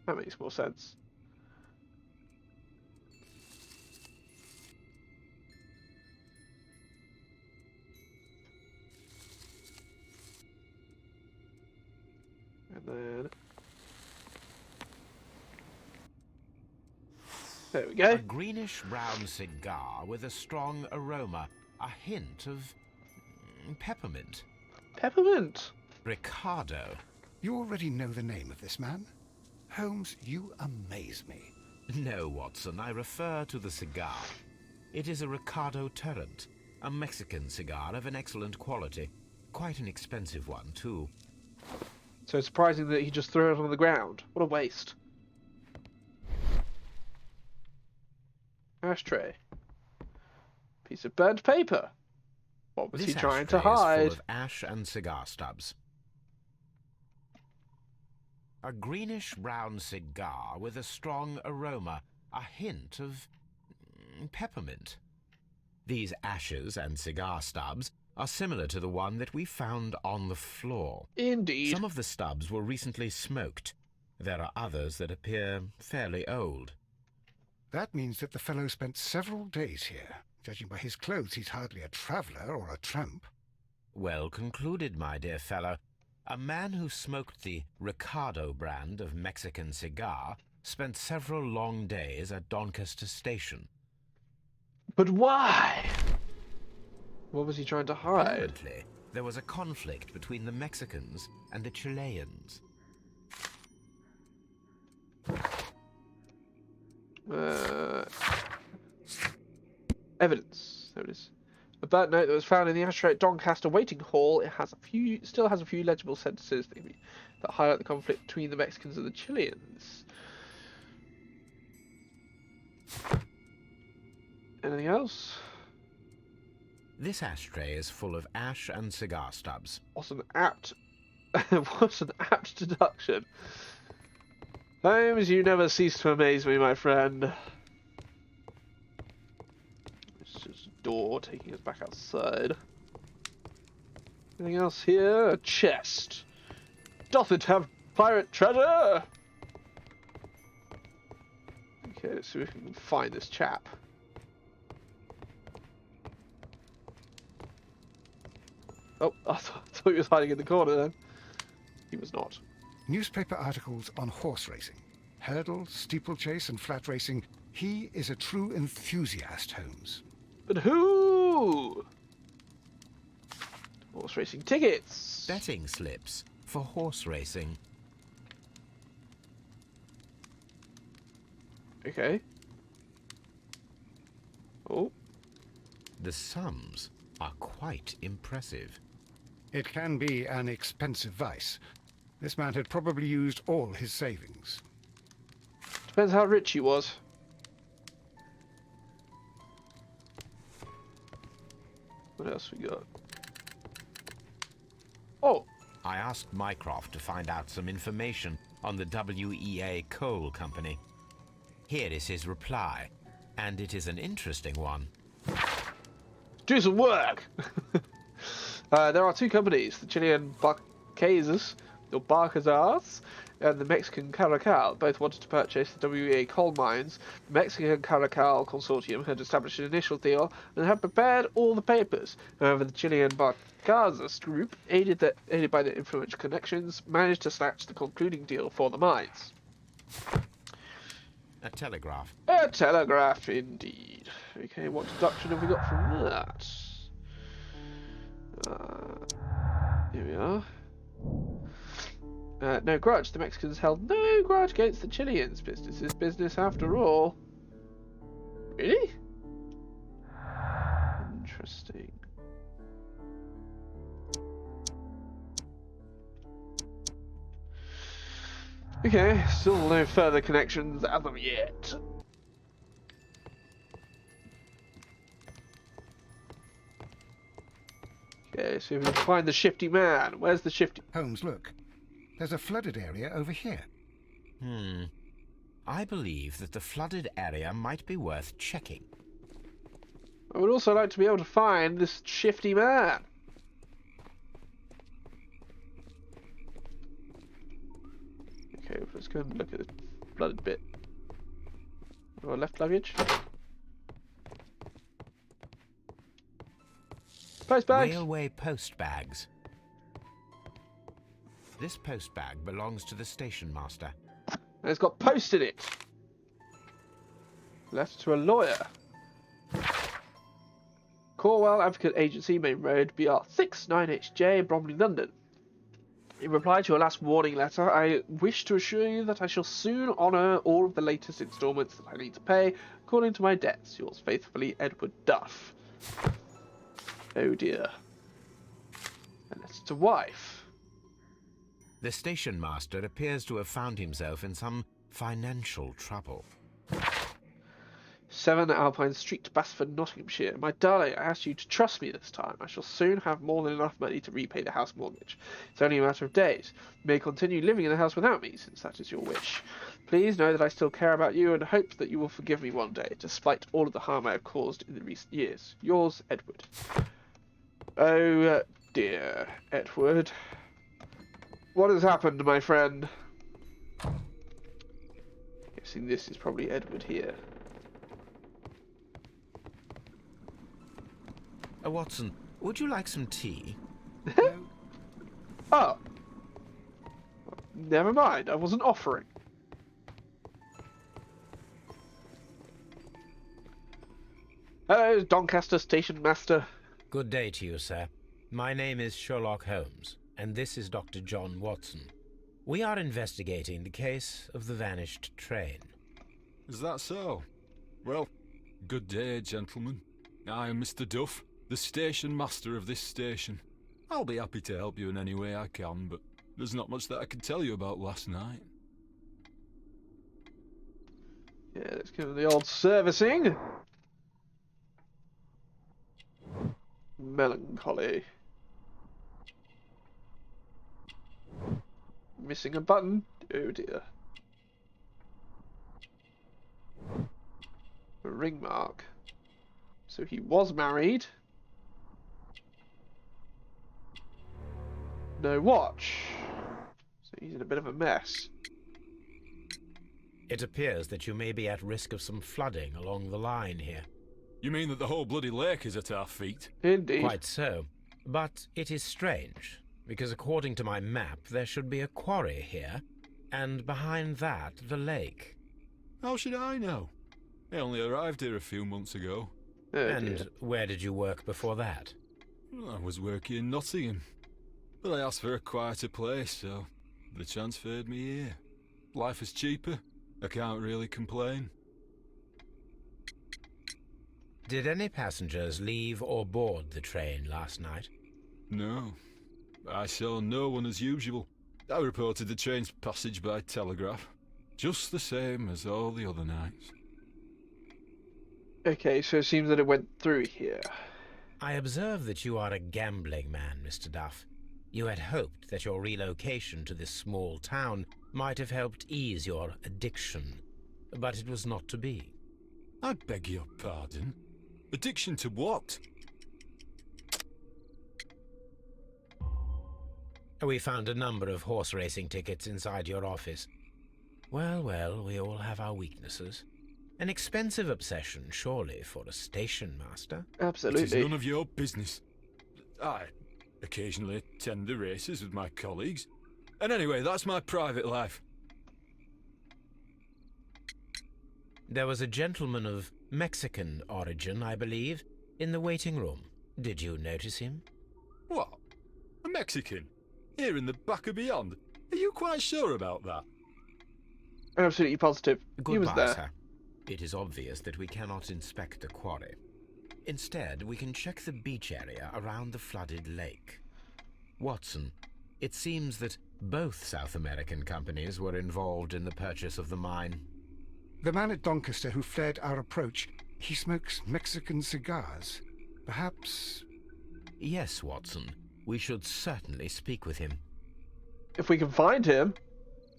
That makes more sense. And then... There we go. A greenish-brown cigar with a strong aroma, a hint of peppermint. Peppermint. Ricardo. You already know the name of this man? Holmes, you amaze me. No, Watson, I refer to the cigar. It is a Ricardo Turrent, a Mexican cigar of an excellent quality. Quite an expensive one, too. So surprising that he just threw it on the ground. What a waste. Ashtray. Piece of burnt paper. What was he trying to hide? Is full of ash and cigar stubs. A greenish-brown cigar with a strong aroma, a hint of peppermint. These ashes and cigar stubs are similar to the one that we found on the floor. Indeed. Some of the stubs were recently smoked. There are others that appear fairly old. That means that the fellow spent several days here. Judging by his clothes, he's hardly a traveller or a tramp. Well concluded, my dear fellow. A man who smoked the Ricardo brand of Mexican cigar spent several long days at Doncaster Station. But why? What was he trying to hide? Apparently, there was a conflict between the Mexicans and the Chileans. Evidence. There it is. A burnt note that was found in the ashtray at Doncaster Waiting Hall. It has still has a few legible sentences that highlight the conflict between the Mexicans and the Chileans. Anything else? This ashtray is full of ash and cigar stubs. What an apt deduction. Holmes, you never cease to amaze me, my friend. It's just a door taking us back outside. Anything else here? A chest. Doth it have pirate treasure? Okay, let's see if we can find this chap. Oh, I thought he was hiding in the corner then. He was not. Newspaper articles on horse racing. Hurdle, steeplechase and flat racing. He is a true enthusiast, Holmes. But who? Horse racing tickets. Betting slips for horse racing. Okay. Oh. The sums are quite impressive. It can be an expensive vice. This man had probably used all his savings. Depends how rich he was. What else we got? Oh! I asked Mycroft to find out some information on the WEA Coal Company. Here is his reply, and it is an interesting one. Do some work! There are two companies, the Chilean Barcazas, or Barcazas, and the Mexican Caracal. Both wanted to purchase the WEA coal mines. The Mexican Caracal consortium had established an initial deal and had prepared all the papers. However, the Chilean Barcazas group, aided by their influential connections, managed to snatch the concluding deal for the mines. A telegraph. A telegraph, indeed. Okay, what deduction have we got from that? Here we are. No grudge. The Mexicans held no grudge against the Chileans. Business is business after all. Really? Interesting. Okay, still no further connections as of yet. Okay, so we can find the shifty man. Where's the shifty... Holmes, look. There's a flooded area over here. I believe that the flooded area might be worth checking. I would also like to be able to find this shifty man. Okay, let's go and look at the flooded bit. Or left luggage. Post bags. Railway post bags. This post bag belongs to the station master. And it's got post in it. Letter to a lawyer. Corwell Advocate Agency, Main Road, BR69HJ, Bromley, London. In reply to your last warning letter, I wish to assure you that I shall soon honour all of the latest instalments that I need to pay, according to my debts. Yours faithfully, Edward Duff. Oh dear. And letter to wife. The station master appears to have found himself in some financial trouble. 7 Alpine Street, Basford, Nottinghamshire. My darling, I ask you to trust me this time. I shall soon have more than enough money to repay the house mortgage. It's only a matter of days. You may continue living in the house without me, since that is your wish. Please know that I still care about you and hope that you will forgive me one day, despite all of the harm I have caused in the recent years. Yours, Edward. Oh dear, Edward. What has happened, my friend? Guessing this is probably Edward here. Watson, would you like some tea? Oh. Never mind, I wasn't offering. Hello, Doncaster Station Master. Good day to you, sir. My name is Sherlock Holmes, and this is Dr. John Watson. We are investigating the case of the vanished train. Is that so? Well, good day, gentlemen. I am Mr. Duff, the station master of this station. I'll be happy to help you in any way I can, but there's not much that I can tell you about last night. Yeah, let's give it the old servicing. Melancholy. Missing a button. Oh dear. A ring mark. So he was married. No watch. So he's in a bit of a mess. It appears that you may be at risk of some flooding along the line here. You mean that the whole bloody lake is at our feet? Indeed. Quite so. But it is strange, because according to my map, there should be a quarry here, and behind that, the lake. How should I know? I only arrived here a few months ago. Oh, And dear. where did you work before that? I was working in Nottingham, but I asked for a quieter place, so they transferred me here. Life is cheaper. I can't really complain. Did any passengers leave or board the train last night? No. I saw no one as usual. I reported the train's passage by telegraph, just the same as all the other nights. Okay, so it seems that it went through here. I observe that you are a gambling man, Mr. Duff. You had hoped that your relocation to this small town might have helped ease your addiction, but it was not to be. I beg your pardon? Addiction to what? We found a number of horse racing tickets inside your office. Well, well, we all have our weaknesses. An expensive obsession, surely, for a station master. Absolutely. It is none of your business. I occasionally attend the races with my colleagues. And anyway, that's my private life. There was a gentleman of Mexican origin, I believe, in the waiting room. Did you notice him? What? A Mexican? Here in the back of beyond? Are you quite sure about that? Absolutely positive. He was Goodbye, there. sir. It is obvious that we cannot inspect the quarry. Instead, we can check the beach area around the flooded lake. Watson, it seems that both South American companies were involved in the purchase of the mine. The man at Doncaster who fled our approach, he smokes Mexican cigars. Perhaps... Yes, Watson. We should certainly speak with him. If we can find him,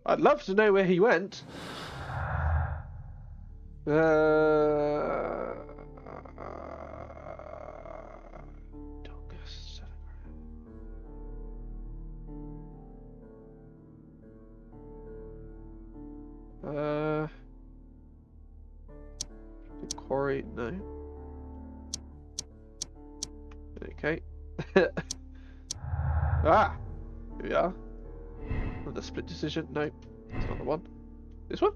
I'd love to know where he went. Doncaster. The quarry, no. Okay. Ah! Here we are. The split decision, no. That's not the one. This one?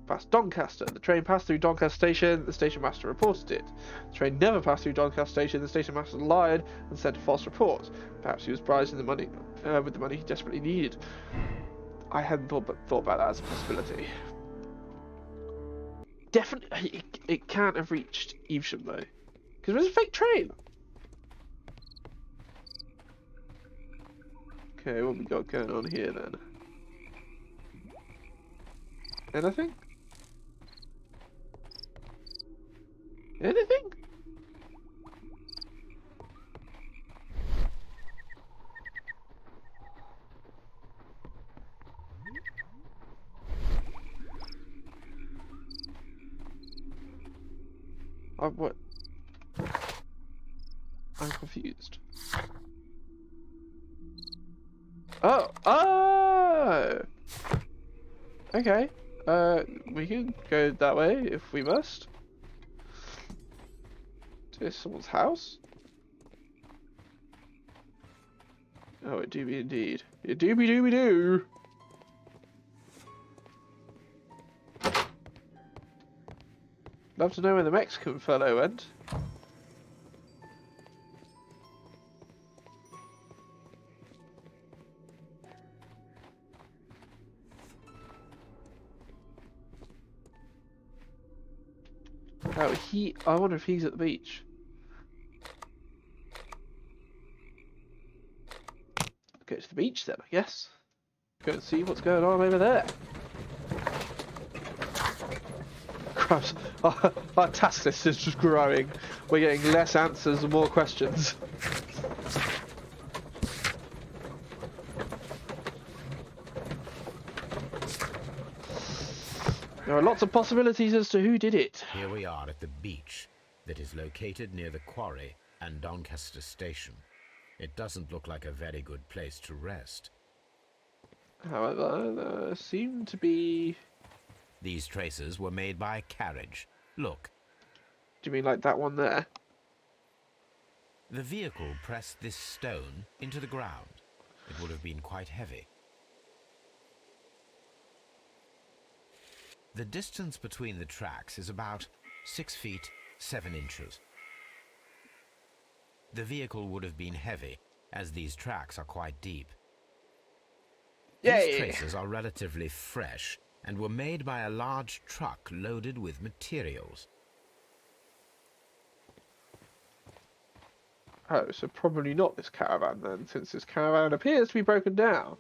past Doncaster. The train passed through Doncaster Station. The station master reported it. The train never passed through Doncaster Station. The station master lied and sent a false report. Perhaps he was bribed with the money he desperately needed. I hadn't thought about that as a possibility. Definitely, it can't have reached Evesham though, because there's a fake train. Okay, what we got going on here then? Anything? Anything? What? I'm confused. Oh! Oh! Okay. We can go that way if we must. To someone's house? Oh, it do be indeed. It do be do. Love to know where the Mexican fellow went. Oh, I wonder if he's at the beach. Go to the beach then, I guess. Go and see what's going on over there. Crabs, our task list is just growing. We're getting less answers and more questions. There are lots of possibilities as to who did it. Here we are at the beach that is located near the quarry and Doncaster Station. It doesn't look like a very good place to rest. However, there seem to be... These traces were made by a carriage. Look. Do you mean like that one there? The vehicle pressed this stone into the ground. It would have been quite heavy. The distance between the tracks is about 6 feet 7 inches. The vehicle would have been heavy, as these tracks are quite deep. These traces are relatively fresh and were made by a large truck loaded with materials. Oh, so probably not this caravan then, since this caravan appears to be broken down.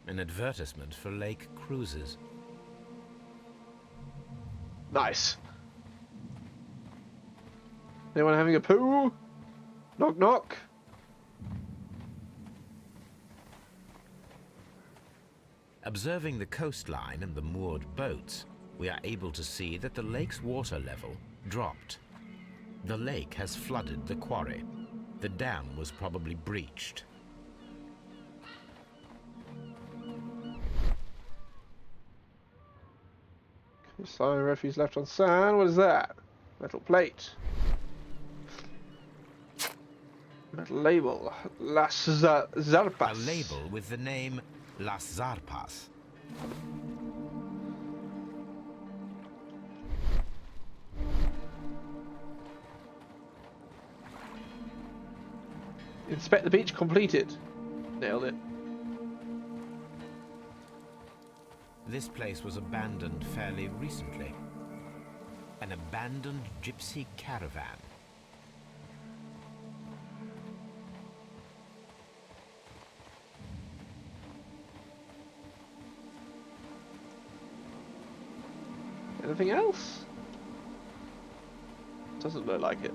An advertisement for lake cruises. Nice. Anyone having a poo? Knock knock. Observing the coastline and the moored boats, we are able to see that the lake's water level dropped. The lake has flooded the quarry. The dam was probably breached. Sign of refuse left on sand. What is that? Metal plate. Metal label. Las Zarpas. A label with the name Las Zarpas. Inspect the beach completed. Nailed it. This place was abandoned fairly recently. An abandoned gypsy caravan. Anything else? Doesn't look like it.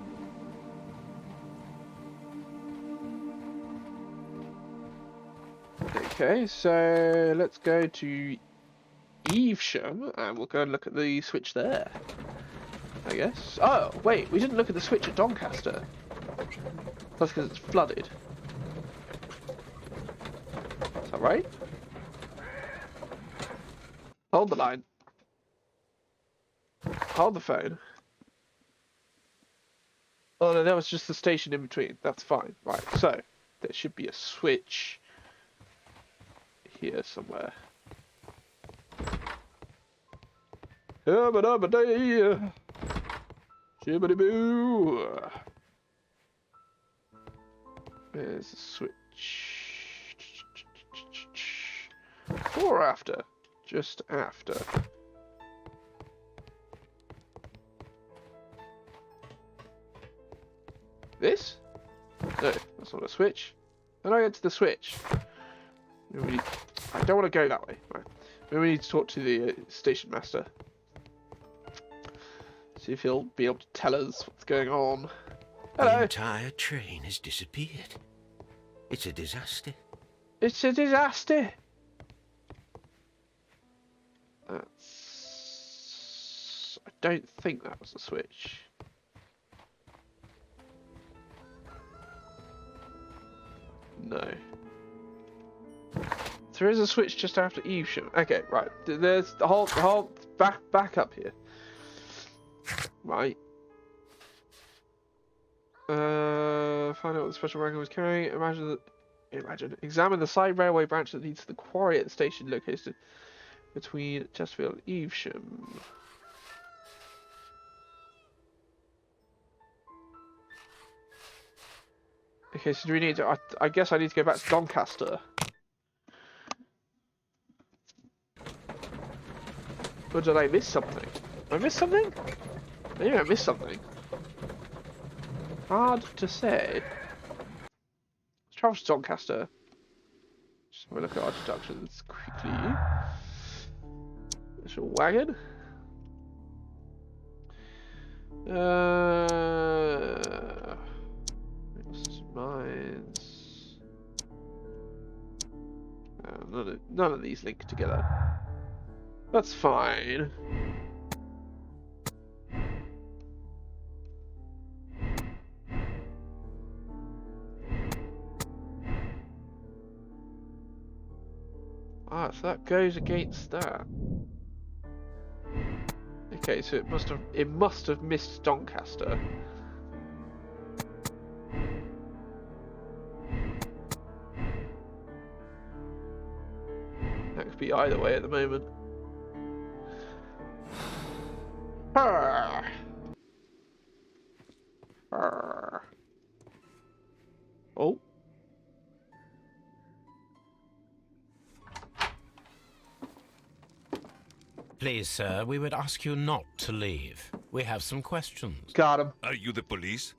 Okay, so let's go to Evesham and we'll go and look at the switch there, I guess. Oh, wait, we didn't look at the switch at Doncaster. That's because it's flooded. Is that right? Hold the line. Hold the phone. Oh no, that was just the station in between. That's fine. Right, so there should be a switch here somewhere. Shibbity-boo. There's the switch. Or after? Just after. This? No, that's not a switch. How do I get to the switch? I don't want to go that way. Right. Maybe we need to talk to the station master. See if he'll be able to tell us what's going on. Hello. The entire train has disappeared. It's a disaster. It's a disaster. That's... I don't think that was the switch. No. There is a switch just after Evesham. Okay, right. There's the whole back up here. Right. Find out what the special wagon was carrying. Examine the side railway branch that leads to the quarry at the station located between Chesterfield and Evesham. Okay, so do we need to... I guess I need to go back to Doncaster. Or did I miss something? Did I miss something? Maybe I missed something. Hard to say. Let's travel to Doncaster. Just have a look at our deductions quickly. Special wagon. Mines. None of these link together. That's fine. Ah, so that goes against that. Okay, so it must have missed Doncaster. That could be either way at the moment. Oh. Please, sir, we would ask you not to leave. We have some questions. Got him. Are you the police?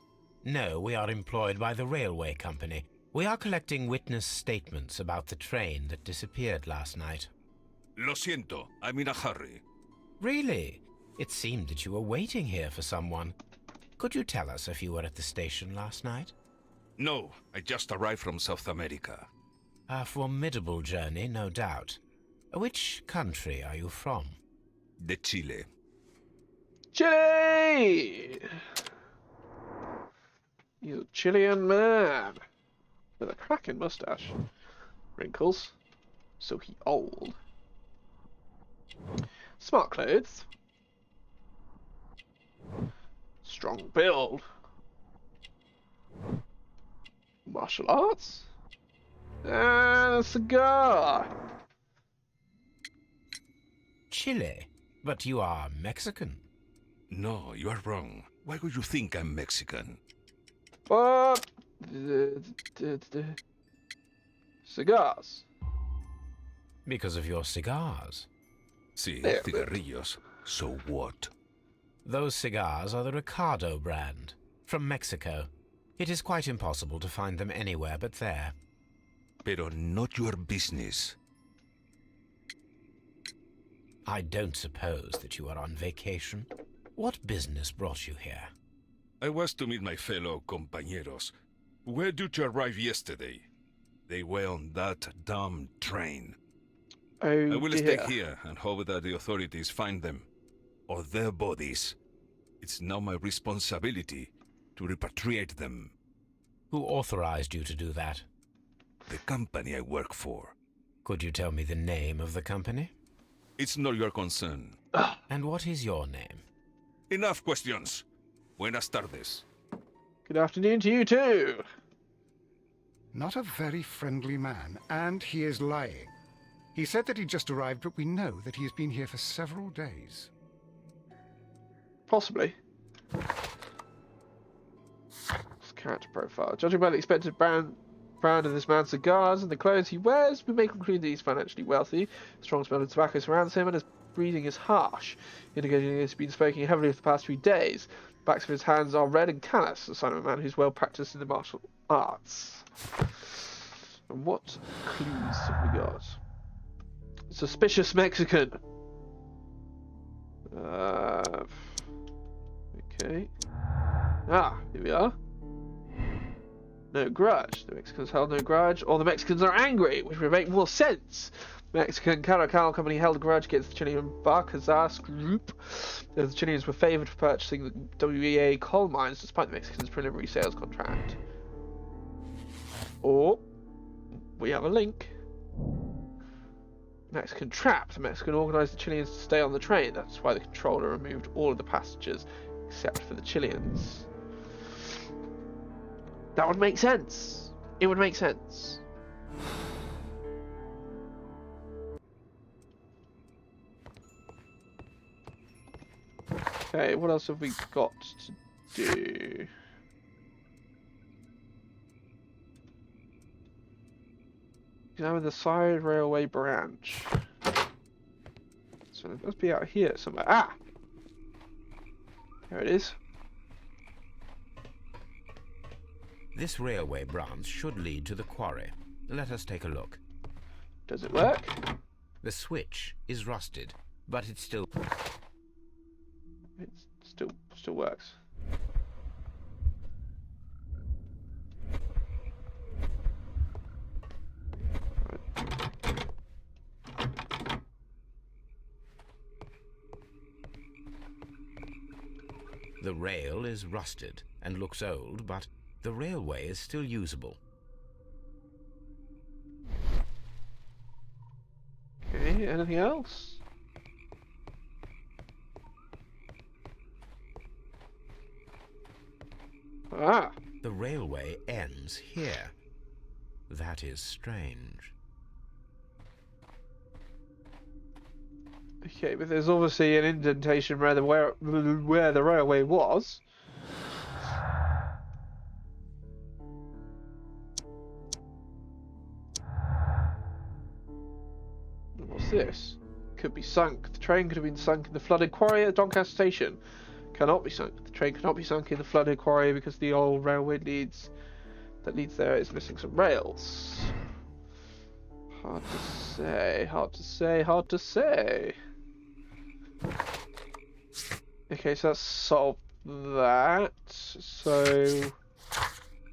No, we are employed by the railway company. We are collecting witness statements about the train that disappeared last night. Lo siento, I'm in a hurry. Really? It seemed that you were waiting here for someone. Could you tell us if you were at the station last night? No, I just arrived from South America. A formidable journey, no doubt. Which country are you from? De Chile. Chile! He's a Chilean man. With a cracking mustache. Wrinkles. So he old. Smart clothes. Strong build. Martial arts. And a cigar. Chile? But you are Mexican. No, you are wrong. Why would you think I'm Mexican? But... cigars. Because of your cigars. Sí, There. cigarrillos. So what? Those cigars are the Ricardo brand, from Mexico. It is quite impossible to find them anywhere but there. Pero not your business. I don't suppose that you are on vacation. What business brought you here? I was to meet my fellow compañeros. Where did you arrive yesterday? They were on that damn train. Oh I will dear. stay here and hope that the authorities find them, or their bodies. It's now my responsibility to repatriate them. Who authorized you to do that? The company I work for. Could you tell me the name of the company? It's not your concern. And what is your name? Enough questions. Buenas tardes. Good afternoon to you too. Not a very friendly man, and he is lying. He said that he just arrived, but we know that he has been here for several days. Possibly. Character profile. Judging by the expected brand of this man's cigars and the clothes he wears, we may conclude that he's financially wealthy. The strong smell of tobacco surrounds him, and his breathing is harsh, indicating he's been smoking heavily for the past few days. The backs of his hands are red and callous, a sign of a man who's well practiced in the martial arts. And what clues have we got? Suspicious Mexican. Okay. Here we are. No grudge. The Mexicans held no grudge, or the Mexicans are angry, which would make more sense. Mexican Caracal Company held a grudge against the Chilean Barcazas group, as the Chileans were favoured for purchasing the WEA coal mines despite the Mexicans' preliminary sales contract. Or we have a link. Mexican trap. The Mexican organised the Chileans to stay on the train. That's why the controller removed all of the passengers except for the Chileans. That would make sense. It would make sense. Okay, what else have we got to do? Examine the side railway branch. So it must be out here somewhere. Ah! There it is. This railway branch should lead to the quarry. Let us take a look. Does it work? The switch is rusted, but it still works. The rail is rusted and looks old, but the railway is still usable. Okay, anything else? Ah! The railway ends here. That is strange. Okay, but there's obviously an indentation where the railway was. What's this? Could be sunk. The train could have been sunk in the flooded quarry at Doncaster Station. Cannot be sunk. The train cannot be sunk in the flooded quarry because the old railway leads there is missing some rails. Hard to say, hard to say, hard to say. Okay, so that's solved that. So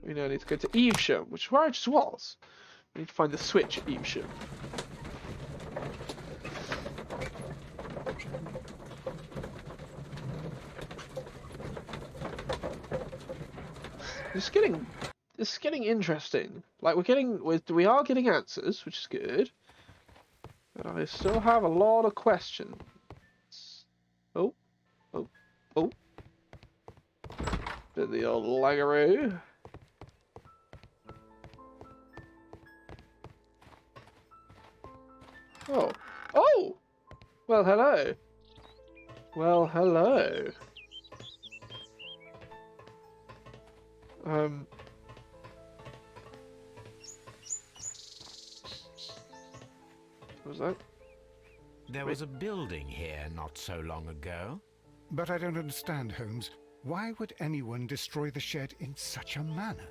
we now need to go to Evesham, which is where I just was. We need to find the switch at Evesham. It's getting interesting. Like we are getting answers, which is good. But I still have a lot of questions. Oh. Bit the old lagaroo. Oh! Well, hello. Well, hello. What was that? There was a building here not so long ago. But I don't understand, Holmes. Why would anyone destroy the shed in such a manner?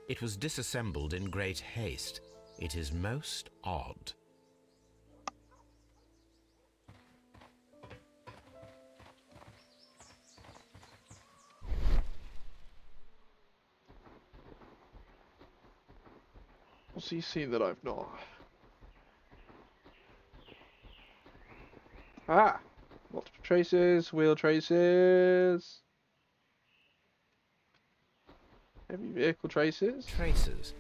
It was disassembled in great haste. It is most odd. What's he seen that I've not? Ah! Multiple traces, wheel traces. Heavy vehicle traces. Traces.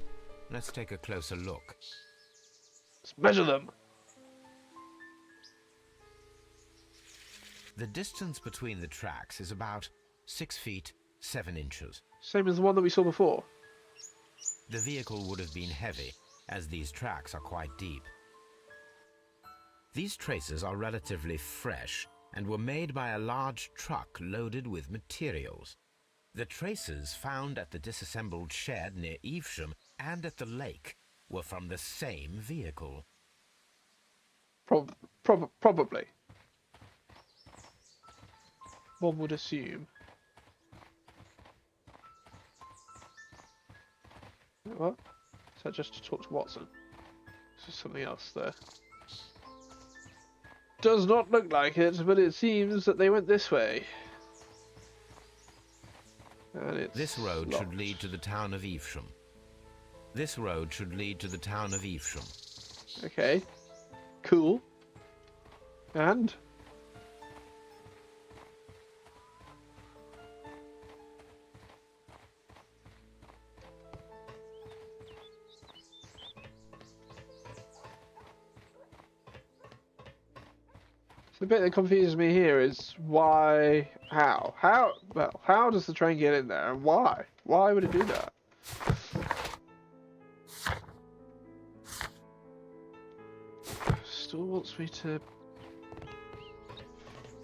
Let's take a closer look. Let's measure them. The distance between the tracks is about 6 feet 7 inches. Same as the one that we saw before. The vehicle would have been heavy, as these tracks are quite deep. These traces are relatively fresh and were made by a large truck loaded with materials. The traces found at the disassembled shed near Evesham and at the lake were from the same vehicle. Probably. One would assume. What? Is that just to talk to Watson? There's something else there. Does not look like it, but it seems that they went this way. And it's This road locked. should lead to the town of Evesham. This road should lead to the town of Evesham. Okay. Cool. And? The bit that confuses me here is why, how? How does the train get in there and why? Why would it do that? Still wants me to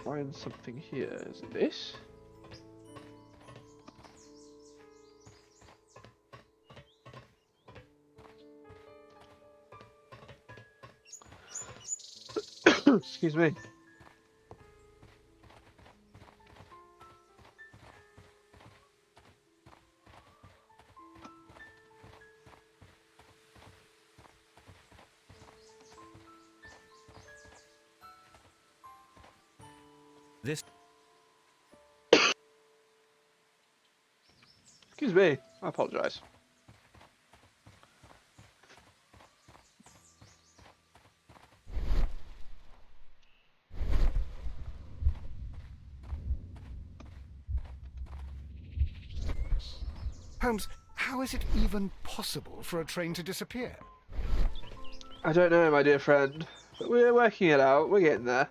find something here. Is it this? Excuse me. This... Excuse me. I apologise. Holmes, how is it even possible for a train to disappear? I don't know, my dear friend, but we're working it out. We're getting there.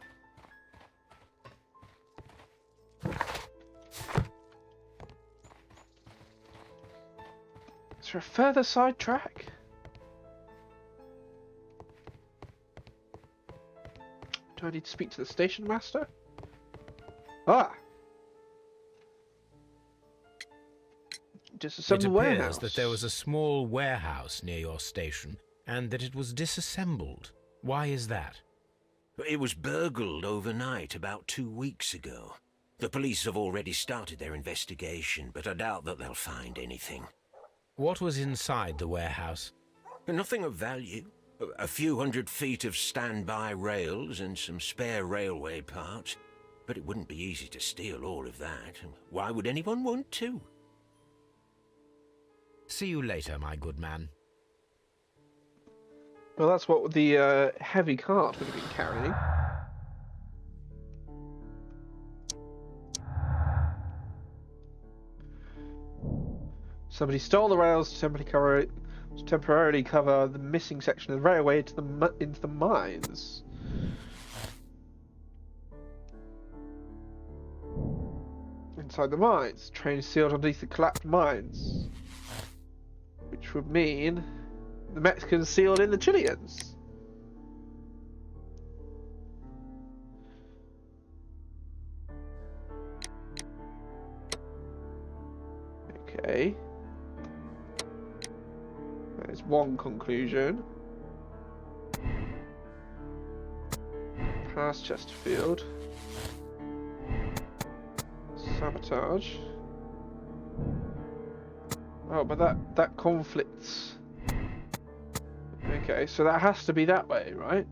Is there a further side track? Do I need to speak to the station master? Ah! Disassembled It appears warehouse. that there was a small warehouse near your station and that it was disassembled. Why is that? It was burgled overnight about 2 weeks ago. The police have already started their investigation, but I doubt that they'll find anything. What was inside the warehouse? Nothing of value. A few 100 feet of standby rails and some spare railway parts. But it wouldn't be easy to steal all of that. Why would anyone want to? See you later, my good man. Well, that's what the heavy cart would have been carrying. Somebody stole the rails to temporarily cover the missing section of the railway into the mines. Inside the mines, the train is sealed underneath the collapsed mines, which would mean the Mexicans sealed in the Chileans. Okay. That is one conclusion. Past Chesterfield. Sabotage. Oh, but that conflicts. Okay, so that has to be that way, right?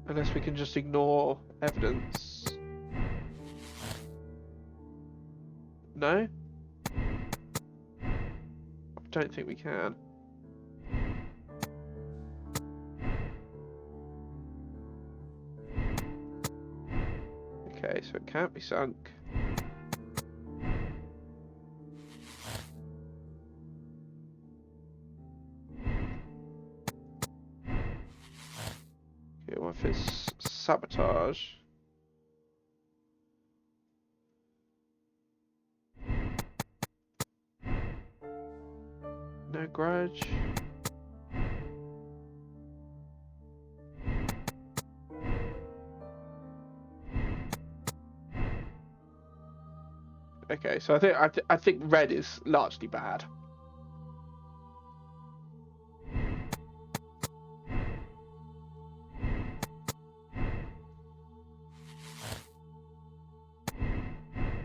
Unless we can just ignore evidence. No? I don't think we can. Okay, so it can't be sunk. Okay, what if it's sabotage? No grudge. Okay, so I think red is largely bad.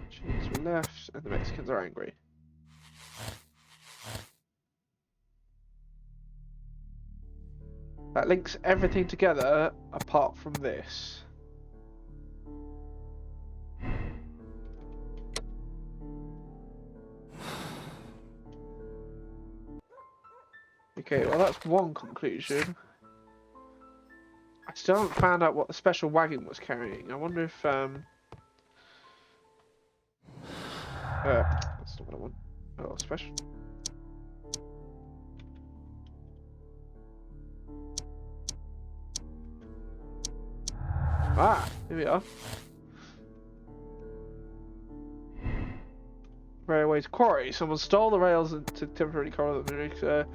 Cheese were left, and the Mexicans are angry. That links everything together apart from this. Okay, well that's one conclusion. I still haven't found out what the special wagon was carrying. I wonder if that's not what I want. Oh, special. Ah, here we are. Railways quarry. Someone stole the rails and to temporarily corral them.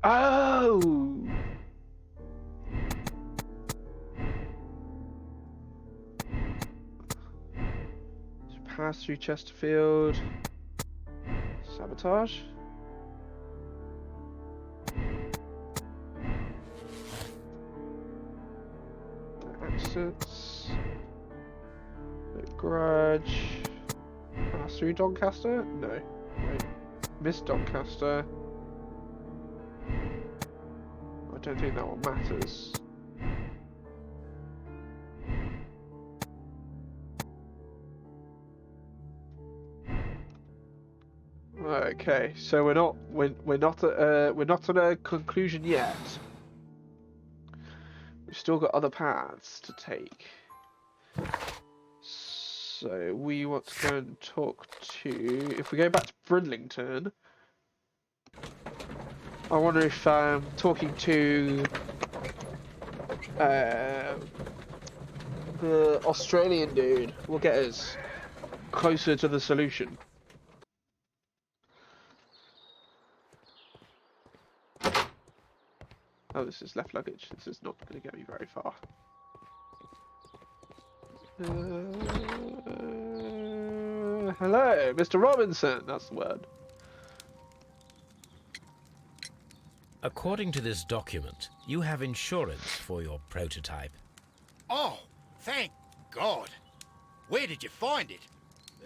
Oh! Pass through Chesterfield. Sabotage. Accidents. Grudge. Pass through Doncaster? No. Wait. Miss Doncaster. I don't think that one matters. Okay, so we're not at a conclusion yet. We've still got other paths to take. So we want to go and talk to. If we go back to Bridlington, I wonder if talking to the Australian dude will get us closer to the solution. Oh, this is left luggage. This is not going to get me very far. Hello, Mr. Robinson. That's the word. According to this document, you have insurance for your prototype. Oh, thank God. Where did you find it?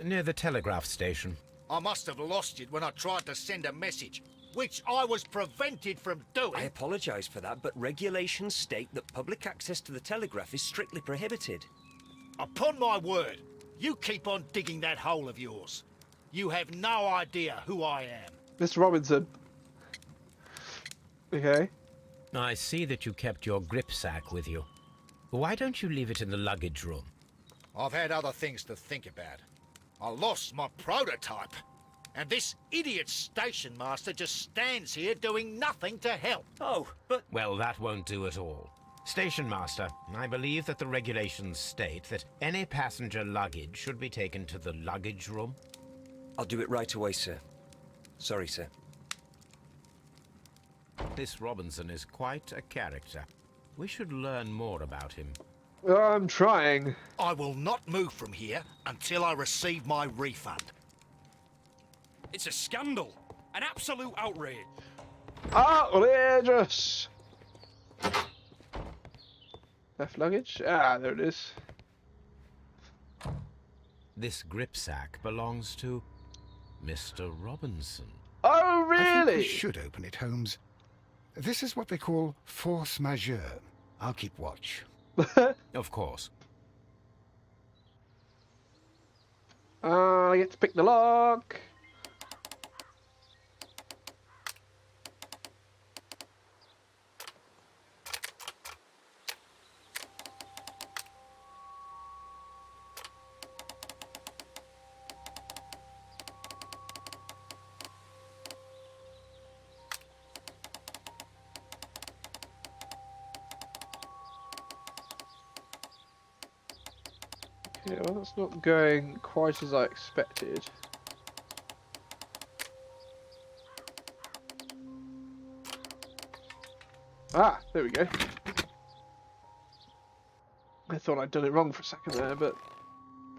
Near the telegraph station. I must have lost it when I tried to send a message, which I was prevented from doing. I apologise for that, but regulations state that public access to the telegraph is strictly prohibited. Upon my word, you keep on digging that hole of yours. You have no idea who I am. Mr. Robinson. Okay. I see that you kept your gripsack with you. Why don't you leave it in the luggage room? I've had other things to think about. I lost my prototype. And this idiot station master just stands here doing nothing to help. Oh, but... Well, that won't do at all. Station Master, I believe that the regulations state that any passenger luggage should be taken to the luggage room. I'll do it right away, sir. Sorry, sir. This Robinson is quite a character. We should learn more about him. I'm trying. I will not move from here until I receive my refund. It's a scandal. An absolute outrage. Outrageous! Left luggage? Ah, there it is. This gripsack belongs to Mr. Robinson. Oh, I think we really? should open it, Holmes. This is what they call force majeure. I'll keep watch. Of course. I get to pick the lock. Yeah, well, that's not going quite as I expected. Ah, there we go. I thought I'd done it wrong for a second there, but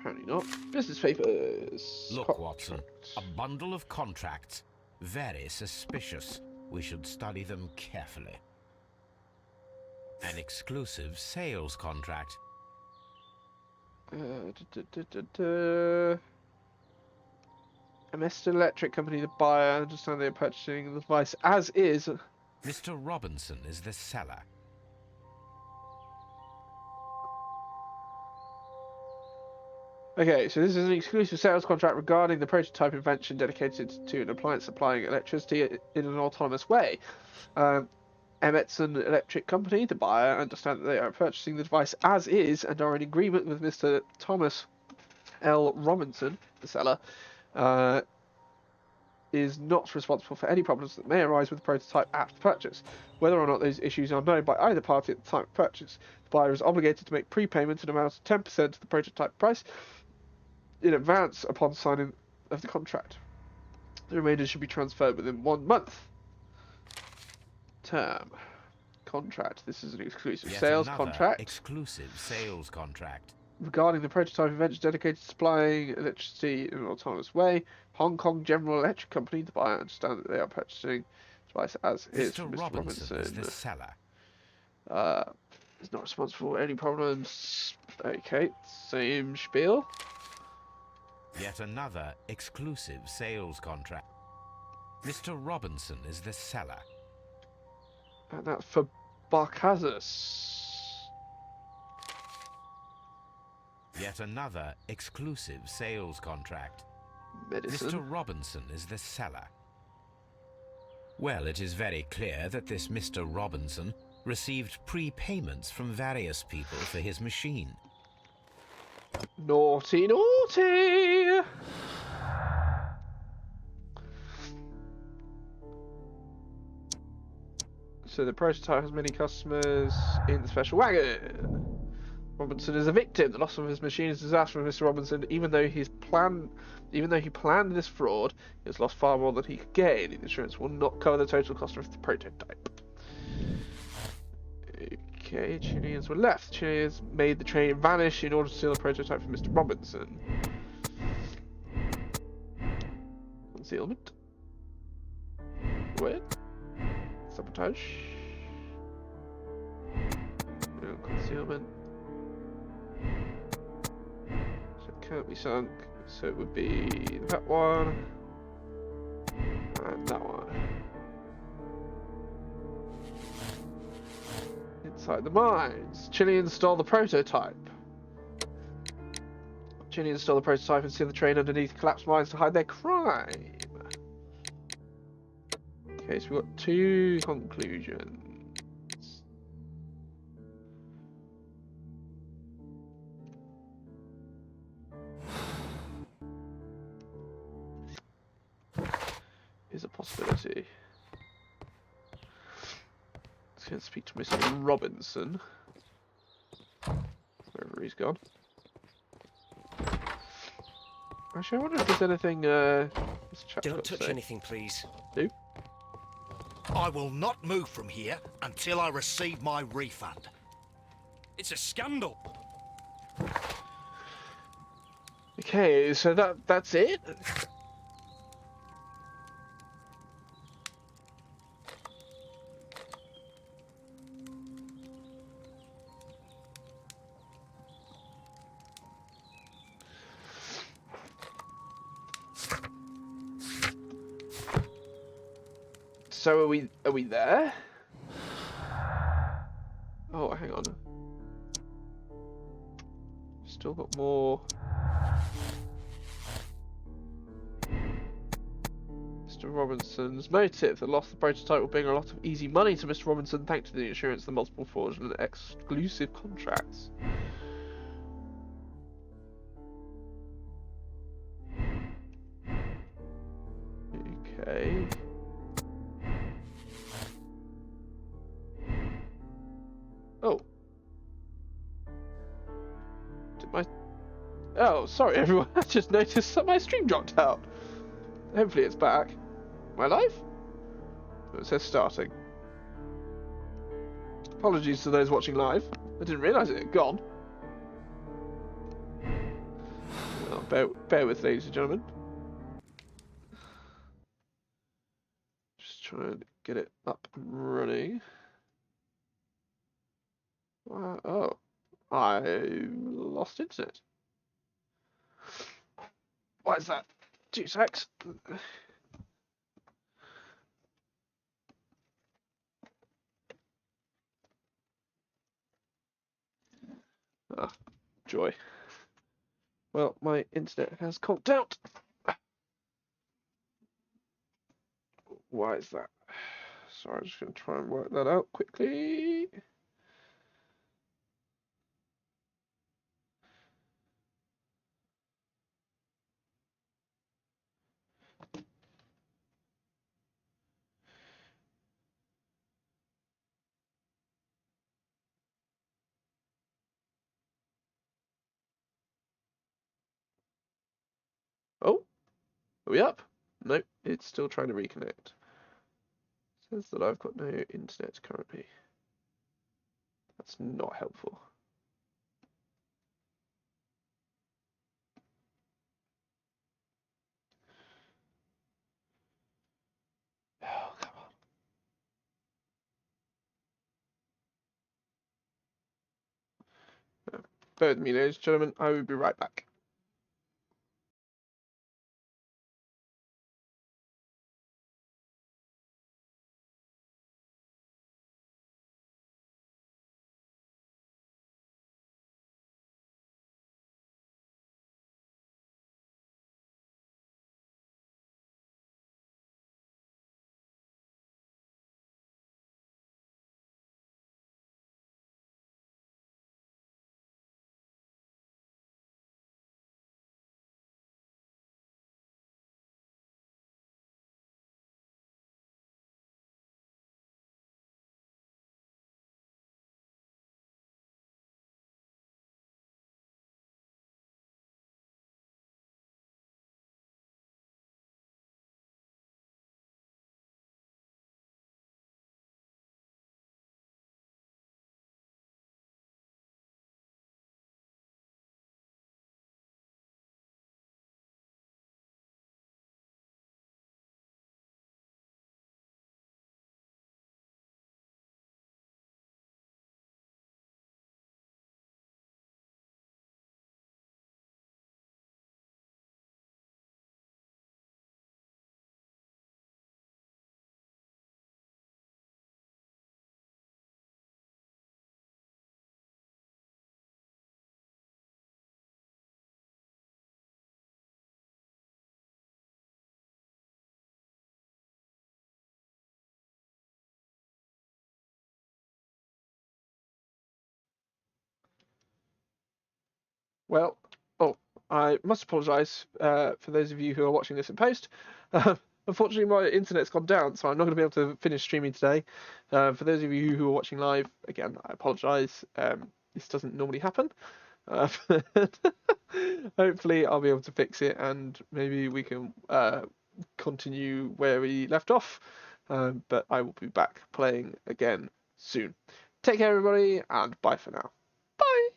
Apparently not. Business papers. Look, Watson, a bundle of contracts. Very suspicious. We should study them carefully. An exclusive sales contract. Mr. Electric Company, the buyer, I understand they're purchasing the device as is. Mr. Robinson is the seller. Okay, so this is an exclusive sales contract regarding the prototype invention dedicated to an appliance supplying electricity in an autonomous way. Emerson Electric Company, the buyer, understand that they are purchasing the device as is and are in agreement with Mr. Thomas L. Robinson, the seller, is not responsible for any problems that may arise with the prototype after purchase. Whether or not those issues are known by either party at the time of purchase, the buyer is obligated to make prepayment in amount of 10% of the prototype price in advance upon signing of the contract. The remainder should be transferred within 1 month. Term. Contract. This is an exclusive sales contract. Exclusive sales contract. Regarding the prototype invention dedicated to supplying electricity in an autonomous way, Hong Kong General Electric Company, the buyer, understand that they are purchasing the device as is from Mr. Robinson. Is the seller. Is not responsible for any problems. Okay, same spiel. Yet another exclusive sales contract. Mr. Robinson is the seller. And that's for Barkazas. Yet another exclusive sales contract. Medicine. Mr. Robinson is the seller. Well, it is very clear that this Mr. Robinson received prepayments from various people for his machine. Naughty, naughty! So the prototype has many customers in the special wagon. Robinson is a victim. The loss of his machine is a disaster for Mr. Robinson. Even though he planned this fraud, he has lost far more than he could gain. The insurance will not cover the total cost of the prototype. Okay, Chileans were left. Chileans made the train vanish in order to steal the prototype from Mr. Robinson. Concealment. Wait. Sabotage. No concealment. So it can't be sunk. So it would be that one. And that one. Inside the mines. Chileans stole the prototype. Chileans stole the prototype and sealed the train underneath collapsed mines to hide their crime. Okay, so we've got two conclusions. Here's a possibility. Let's go and speak to Mr. Robinson. Wherever he's gone. Actually, I wonder if there's anything this chap's Don't got to touch say. anything, please. No? I will not move from here until I receive my refund. It's a scandal. Okay, so that's it? So are we there? Oh, hang on. Still got more. Mr. Robinson's motive. The loss of the prototype will bring a lot of easy money to Mr. Robinson thanks to the insurance of the multiple fraudulent exclusive contracts. Okay. Oh. Oh, sorry everyone, I just noticed that my stream dropped out. Hopefully it's back. Am I live? Oh, it says starting. Apologies to those watching live. I didn't realise it had gone. Bear with, ladies and gentlemen. Just trying to get it up and running. Oh, I lost internet. Why is that? 2 secs. Ah, joy. Well, my internet has conked out. Why is that? Sorry, I'm just going to try and work that out quickly. Oh, are we up? Nope, it's still trying to reconnect. It says that I've got no internet currently. That's not helpful. Oh, come on. Bear with me, ladies and gentlemen. I will be right back. Well, oh, I must apologise for those of you who are watching this in post. Unfortunately, my internet's gone down, so I'm not going to be able to finish streaming today. For those of you who are watching live, again, I apologise. This doesn't normally happen. Hopefully, I'll be able to fix it, and maybe we can continue where we left off. But I will be back playing again soon. Take care, everybody, and bye for now. Bye.